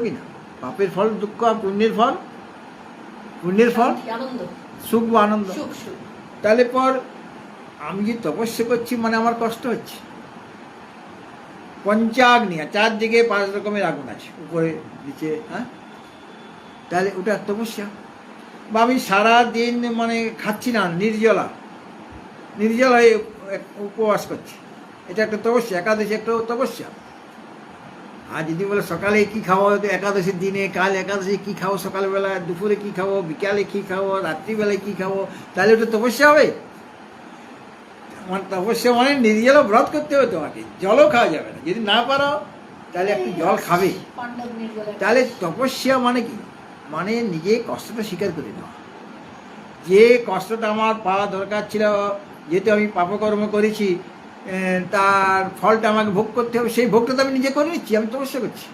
কি না? পাপের ফল দুঃখ, আর পুণ্যের ফল সুখ বা আনন্দ। তাহলে পর আমি যে তপস্যা করছি মানে আমার কষ্ট হচ্ছে। পঞ্চাগ্নি, চারদিকে 5 রকমের আগুন আছে, উপরে নিচে, হ্যাঁ, তাহলে ওটা তপস্যা। বা আমি সারা দিন মানে খাচ্ছি না, নির্জলা হয়ে উপবাস করছি, এটা একটা তপস্যা। একাদশী একটা তপস্যা। আর যদি বলে সকালে কি খাবো, একাদশীর দিনে কাল একাদশী কি খাবো, সকালবেলা, দুপুরে কি খাবো, বিকালে কি খাবো, রাত্রিবেলায় কি খাবো, তাহলে ওটা তপস্যা হবে? মানে তপস্যা মানে নির্জলা ব্রত করতে হবে তোমাকে, জলও খাওয়া যাবে না। যদি না পারো তাহলে একটু জল খাবে। তাহলে তপস্যা মানে কি? মানে নিজে কষ্টটা স্বীকার করে নেওয়া, যে কষ্টটা আমার পাওয়া দরকার ছিল, যেহেতু আমি পাপকর্ম করেছি, তার ফলটা আমাকে ভোগ করতে হবে, সেই ভোগটা তো আমি নিজে করে নিচ্ছি, আমি তপস্যা করছি।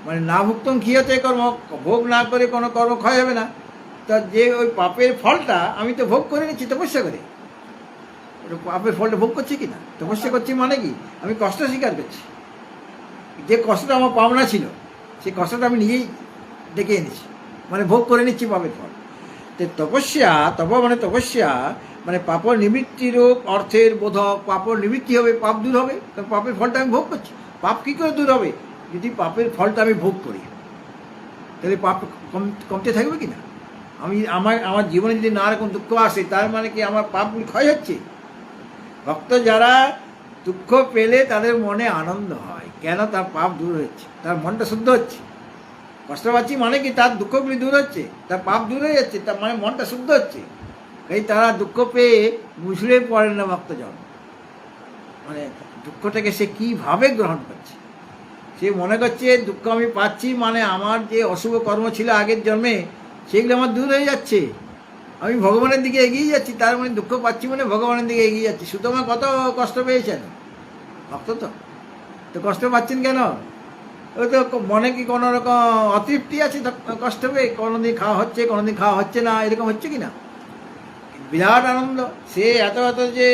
মানে না ভুক্তম ক্ষীয়তে কর্ম, ভোগ না করে কোনো কর্ম ক্ষয় হবে না। তা যে ওই পাপের ফলটা আমি তো ভোগ করে নিচ্ছি তপস্যা করে, পাপের ফলটা ভোগ করছি কি না? তপস্যা করছি মানে কি? আমি কষ্ট স্বীকার করছি। যে কষ্টটা আমার পাওনা ছিল সেই কষ্টটা আমি নিজেই ডেকে এনেছি, মানে ভোগ করে নিচ্ছি পাপের ফল। তো তপস্যা, মানে তপস্যা মানে পাপ নিবৃত্তিরূপ অর্থের বোধক। পাপ নিবৃত্তি হবে, পাপ দূর হবে, তো পাপের ফলটা আমি ভোগ করছি। পাপ কী করে দূর হবে? যদি পাপের ফলটা আমি ভোগ করি, তাহলে পাপ কমতে থাকবে কি না? আমার জীবনে যদি না রকম দুঃখ আসে, তার মানে কি আমার পাপগুলি ক্ষয় হচ্ছে? ভক্ত যারা দুঃখ পেলে তাদের মনে আনন্দ হয়, কেন? তার পাপ দূর হচ্ছে, তার মনটা শুদ্ধ হচ্ছে। কষ্ট পাচ্ছি মানে কি তার দুঃখগুলি দূর হচ্ছে, তার পাপ দূর হয়ে যাচ্ছে, তার মানে মনটা শুদ্ধ হচ্ছে। এই তারা দুঃখ পেয়ে মুছড়ে পড়েন না ভক্তজন, মানে দুঃখটাকে সে কীভাবে গ্রহণ করছে। সে মনে করছে দুঃখ আমি পাচ্ছি মানে আমার যে অশুভ কর্ম ছিল আগের জন্মে, সেগুলো আমার দূর হয়ে যাচ্ছে, আমি ভগবানের দিকে এগিয়ে যাচ্ছি। তার মানে দুঃখ পাচ্ছি মানে ভগবানের দিকে এগিয়ে যাচ্ছি। সুতমা কত কষ্ট পেয়েছেন ভক্ত, তো কষ্ট পাচ্ছেন কেন? ওই তো মনে কি কোনো রকম অতৃপ্তি আছে কষ্ট পেয়ে? কোনোদিন খাওয়া হচ্ছে, কোনোদিন খাওয়া হচ্ছে না, এরকম হচ্ছে কি না? বিরাট আনন্দ। সে এত যে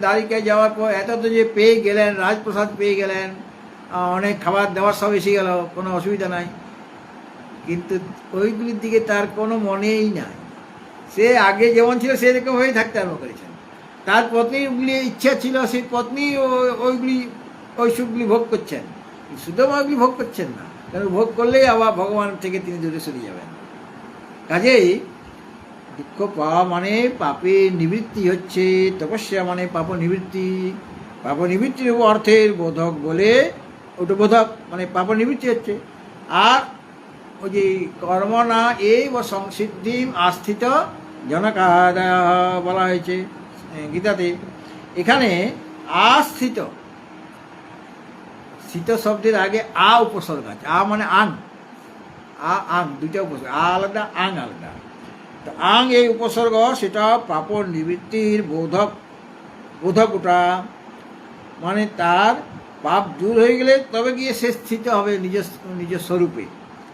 দ্বারিকায় যাওয়ার পর এত যে পেয়ে গেলেন, রাজপ্রসাদ পেয়ে গেলেন, অনেক খাবার দাবার সব এসে গেল, কোনো অসুবিধা নাই, কিন্তু ওইগুলির দিকে তার কোনো মনেই নাই। সে আগে যেমন ছিল সেরকম হয়েই থাকতে আরম্ভ করেছেন। তার পত্নীগুলি ইচ্ছা ছিল, সেই পত্নী ওই সুখগুলি ভোগ করছেন, সুতরাং ওইগুলি ভোগ করছেন না, কারণ ভোগ করলেই আবার ভগবান থেকে তিনি দূরে সরে যাবেন। কাজেই দুঃখ পাওয়া মানে পাপের নিবৃত্তি হচ্ছে, তপস্যা মানে পাপ নিবৃত্তি। পাপ নিবৃত্তির অর্থের বোধক বলে, ওটা বোধক মানে পাপ নিবৃত্তি হচ্ছে। আর ওই যে কর্ম না এই সংসিদ্ধিম আস্থিত জনকাদা বলা হয়েছে গীতাতে। এখানে আস্থিত, স্থিত শব্দের আগে আ উপসর্গ আছে। আ মানে আং, আং দুইটা উপসর্গ, আ আলাদা, আং আলাদা। তো আং এই উপসর্গ, সেটা পাপ নিবৃত্তির বোধক ওটা, মানে তার পাপ দূর হয়ে গেলে তবে গিয়ে সে স্থিত হবে নিজ স্বরূপে।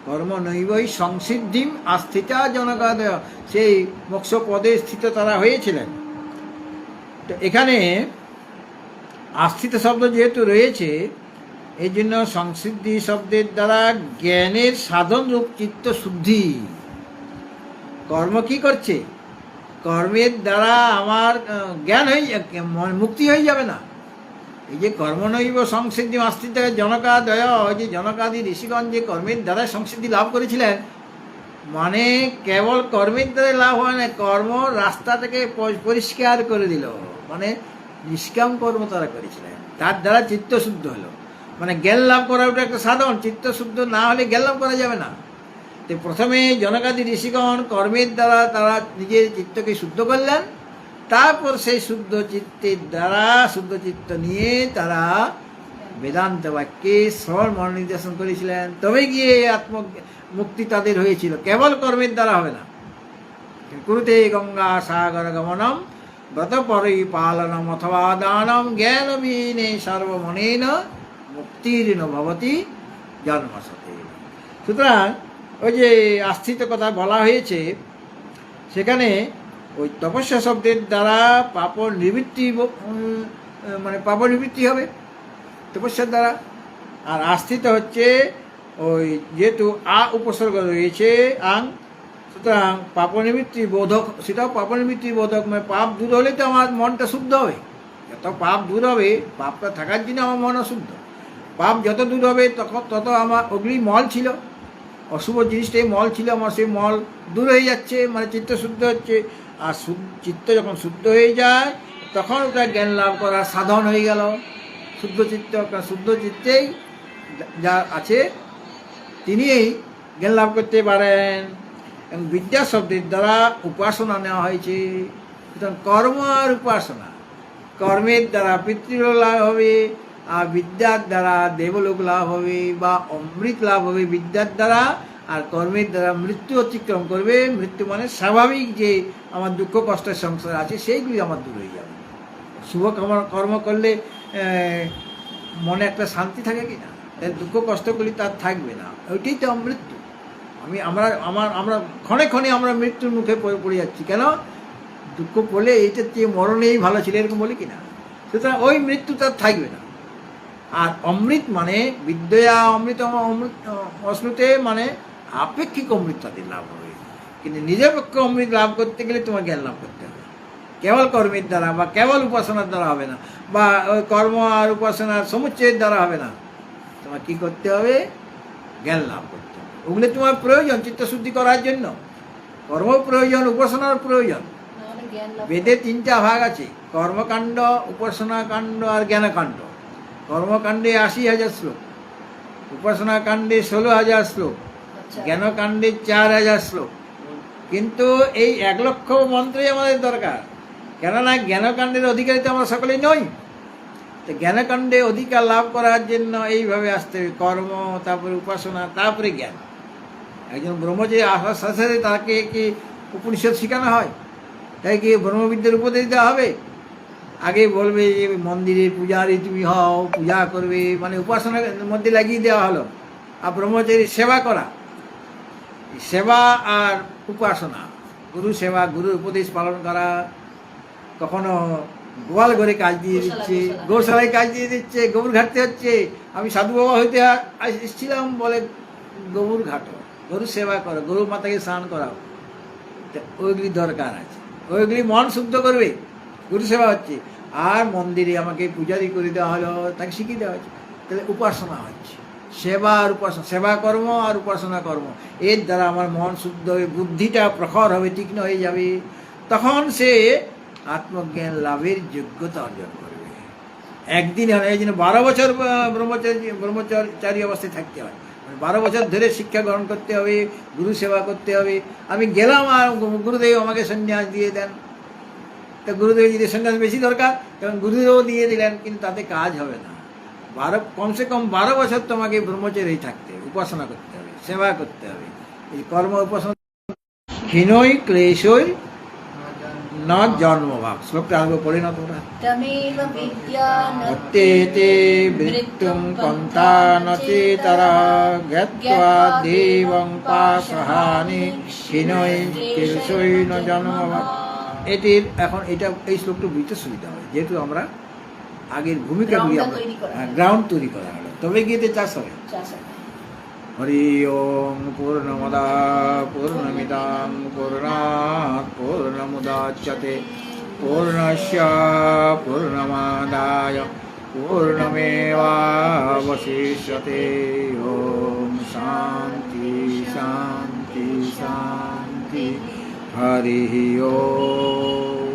কর্ম নৈবই সংসিদ্ধিম আস্থিতা জনকাদয়, সেই মোক্ষ পদে স্থিত তারা হয়েছিলেন। তো এখানে আস্থিত শব্দ যেহেতু রয়েছে, এই জন্য সংসিদ্ধি শব্দের দ্বারা জ্ঞানের সাধন রূপ চিত্ত শুদ্ধি। কর্ম কি করছে? কর্মের দ্বারা আমার জ্ঞান মুক্তি হয়ে যাবে না। এই যে কর্মনৈব সংসিদ্ধি আস্থিত জনকাদয়, যে জনকাদি ঋষিগণ যে কর্মের দ্বারা সংসিদ্ধি লাভ করেছিলেন, মানে কেবল কর্মের দ্বারা লাভ হয় না, কর্ম রাস্তাটাকে পরিষ্কার করে দিল, মানে নিষ্কাম কর্ম তারা করেছিলেন, তার দ্বারা চিত্তশুদ্ধ হলো। মানে জ্ঞান লাভ করা ওটা একটা সাধন, চিত্তশুদ্ধ না হলে জ্ঞান লাভ করা যাবে না। তো প্রথমে জনকাদি ঋষিগণ কর্মের দ্বারা তারা নিজের চিত্তকে শুদ্ধ করলেন, তারপর সেই শুদ্ধ চিত্তের দ্বারা, শুদ্ধ চিত্ত নিয়ে তারা বেদান্ত বাক্যে শ্রবণ মনন নির্দেশন করেছিলেন, তবে গিয়ে মুক্তি তাদের হয়েছিল, কেবল কর্মের দ্বারা হবে না। কুরুতে গঙ্গা সাগর গমনম ব্রত পরিপালনম অথবা দানম জ্ঞানবিনে সর্বমনেন মুক্তির ভবতি জন্মসতে। সুতরাং ওই যে আস্থিত কথা বলা হয়েছে, সেখানে ওই তপস্যা শব্দের দ্বারা পাপ নিবৃত্তি, মানে পাপ নিবৃত্তি হবে তপস্যার দ্বারা। আর আস্থিত হচ্ছে ওই যেহেতু আ উপসর্গ রয়েছে আং, সুতরাং পাপ নিবৃত্তি বোধক, সেটাও পাপ নিবৃত্তি বোধক, মানে পাপ দূর হলে তো আমার মনটা শুদ্ধ হবে। যত পাপ দূর হবে, পাপটা থাকার জন্য আমার মন অশুদ্ধ, পাপ যত দূর হবে তত আমার ওগুলি মল ছিল, অশুভ জিনিসটাই মল ছিল, আমার সেই মল দূর হয়ে যাচ্ছে, মানে চিত্ত শুদ্ধ হচ্ছে। আর চিত্ত যখন শুদ্ধ হয়ে যায়, তখন ওটা জ্ঞান লাভ করার সাধন হয়ে গেল। শুদ্ধ চিত্ত, শুদ্ধ চিত্তেই যা আছে তিনি জ্ঞান লাভ করতে পারেন। এবং বিদ্যা শব্দের দ্বারা উপাসনা নেওয়া হয়েছে। সুতরাং কর্ম আর উপাসনা, কর্মের দ্বারা পিতৃলোক লাভ হবে, আর বিদ্যার দ্বারা দেবলোক লাভ হবে বা অমৃত লাভ হবে বিদ্যার দ্বারা। আর কর্মের দ্বারা মৃত্যু অতিক্রম করবে। মৃত্যু মানে স্বাভাবিক যে আমার দুঃখ কষ্টের সংসার আছে, সেইগুলি আমার দূর হয়ে যাবে। শুভ কর্ম করলে মনে একটা শান্তি থাকে কি না, দুঃখ কষ্টগুলি তার থাকবে না, ওইটাই তো মৃত্যু। আমরা ক্ষণে ক্ষণে আমরা মৃত্যুর মুখে পড়ে যাচ্ছি, কেন? দুঃখ পড়লে এইটার চেয়ে মরণেই ভালো ছিল, এরকম বলি কি না? সুতরাং ওই মৃত্যু তার থাকবে না। আর অমৃত মানে বিদ্যয়া অমৃত অশ্নুতে মানে আপেক্ষিক অমৃত তাদের লাভ হবে। কিন্তু নিজের পক্ষে অমৃত লাভ করতে গেলে তোমার জ্ঞান লাভ করতে হবে। কেবল কর্মের দ্বারা বা কেবল উপাসনার দ্বারা হবে না, বা ওই কর্ম আর উপাসনার সমুচ্চয়ের দ্বারা হবে না। তোমার কি করতে হবে? জ্ঞান লাভ করতে হবে। ওগুলো তোমার প্রয়োজন চিত্তশুদ্ধি করার জন্য। কর্ম প্রয়োজন, উপাসনার প্রয়োজন। নাহলে জ্ঞান লাভ বেদে 3টা ভাগ আছে, কর্মকাণ্ড, উপাসনা কাণ্ড আর জ্ঞানকাণ্ড। কর্মকাণ্ডে 80,000 শ্লোক, উপাসনা কাণ্ডে 16,000 শ্লোক, আচ্ছা। জ্ঞানকাণ্ডে 4,000 শ্লোক। কিন্তু এই 1 লক্ষ মন্ত্রই আমাদের দরকার, কেননা জ্ঞানকাণ্ডের অধিকারী তো আমরা সকলেই নই। তো জ্ঞানকাণ্ডে অধিকার লাভ করার জন্য এইভাবে আসতে হবে, কর্ম, তারপরে উপাসনা, তারপরে জ্ঞান। একজন ব্রহ্মচারী আসার সাথে সাথে তাকে কি উপনিষদ শেখানো হয়? তাই কি ব্রহ্মবিদ্যার উপদেশ দেওয়া হবে? আগে বলবে যে মন্দিরে পূজারি তুমি হও, পূজা করবে, মানে উপাসনার মধ্যে লাগিয়ে দেওয়া হলো। আর ব্রহ্মচারী সেবা করা, সেবা আর উপাসনা, গুরু সেবা, গুরুর উপদেশ পালন করা। কখনো গোয়াল ঘরে কাজ দিয়ে দিচ্ছে, গৌশালায় কাজ দিয়ে দিচ্ছে, গোবর ঘাটতে হচ্ছে। আমি সাধু বাবা হইতে এসেছিলাম, বলে গোবর ঘাটো, গরু সেবা করো, গরু মাতাকে স্নান করাও। ওইগুলি দরকার আছে, ওইগুলি মন শুদ্ধ করবে। গুরু সেবা হচ্ছে, আর মন্দিরে আমাকে পূজারি করে দেওয়া হলো, তাকে শিখিয়ে দেওয়া হচ্ছে। তাহলে উপাসনা হচ্ছে, সেবা আর উপাসনা, সেবা কর্ম আর উপাসনা কর্ম। এর দ্বারা আমার মন শুদ্ধ হবে, বুদ্ধিটা প্রখর হবে, তীক্ষ্ণ হয়ে যাবে। তখন সে আত্মজ্ঞান লাভের যোগ্যতা অর্জন করবে। একদিন হয় না, এই জন্য 12 বছর ব্রহ্মচারী অবস্থায় থাকতে হয়। 12 বছর ধরে শিক্ষা গ্রহণ করতে হবে, গুরু সেবা করতে হবে। আমি গেলাম আর গুরুদেব আমাকে সন্ন্যাস দিয়ে দেন, তা গুরুদেব যদি সন্ন্যাস বেশি দরকার, কারণ গুরুদেব দিয়ে দিলেন, কিন্তু তাতে কাজ হবে না। কমসে কম 12 বছর তোমাকে ব্রহ্মচারী থাকতে হবে, উপাসনা করতে হবে, সেবা করতে হবে। এই কর্ম উপাসনা হীনই ক্লেশই ন জন্মভাব। শ্লোকটা আরো পড়ে না তোমরা? তমেব বিদ্যা নত্যেতে বৃত্তুং পন্থা নচেতরা জ্ঞাত্বা দেবং পাশহানি হীনই ক্লেশই ন জন্মভাব। এটির এখন এই শ্লোকটা বুঝতে সুবিধা হয়, যেহেতু আমরা আগের ভূমিকাগুলি গ্রাউন্ড তৈরি করা হলো, তবে গিয়ে চাষ হবে। হরি ওম পূর্ণমদা পূর্ণমিদাং পূর্ণাৎ পূর্ণমুদাচ্যতে পূর্ণস্য পূর্ণমাদায় পূর্ণমেবাবশিষ্যতে। ওম শান্তি শান্তি শান্তি। হরি ওম।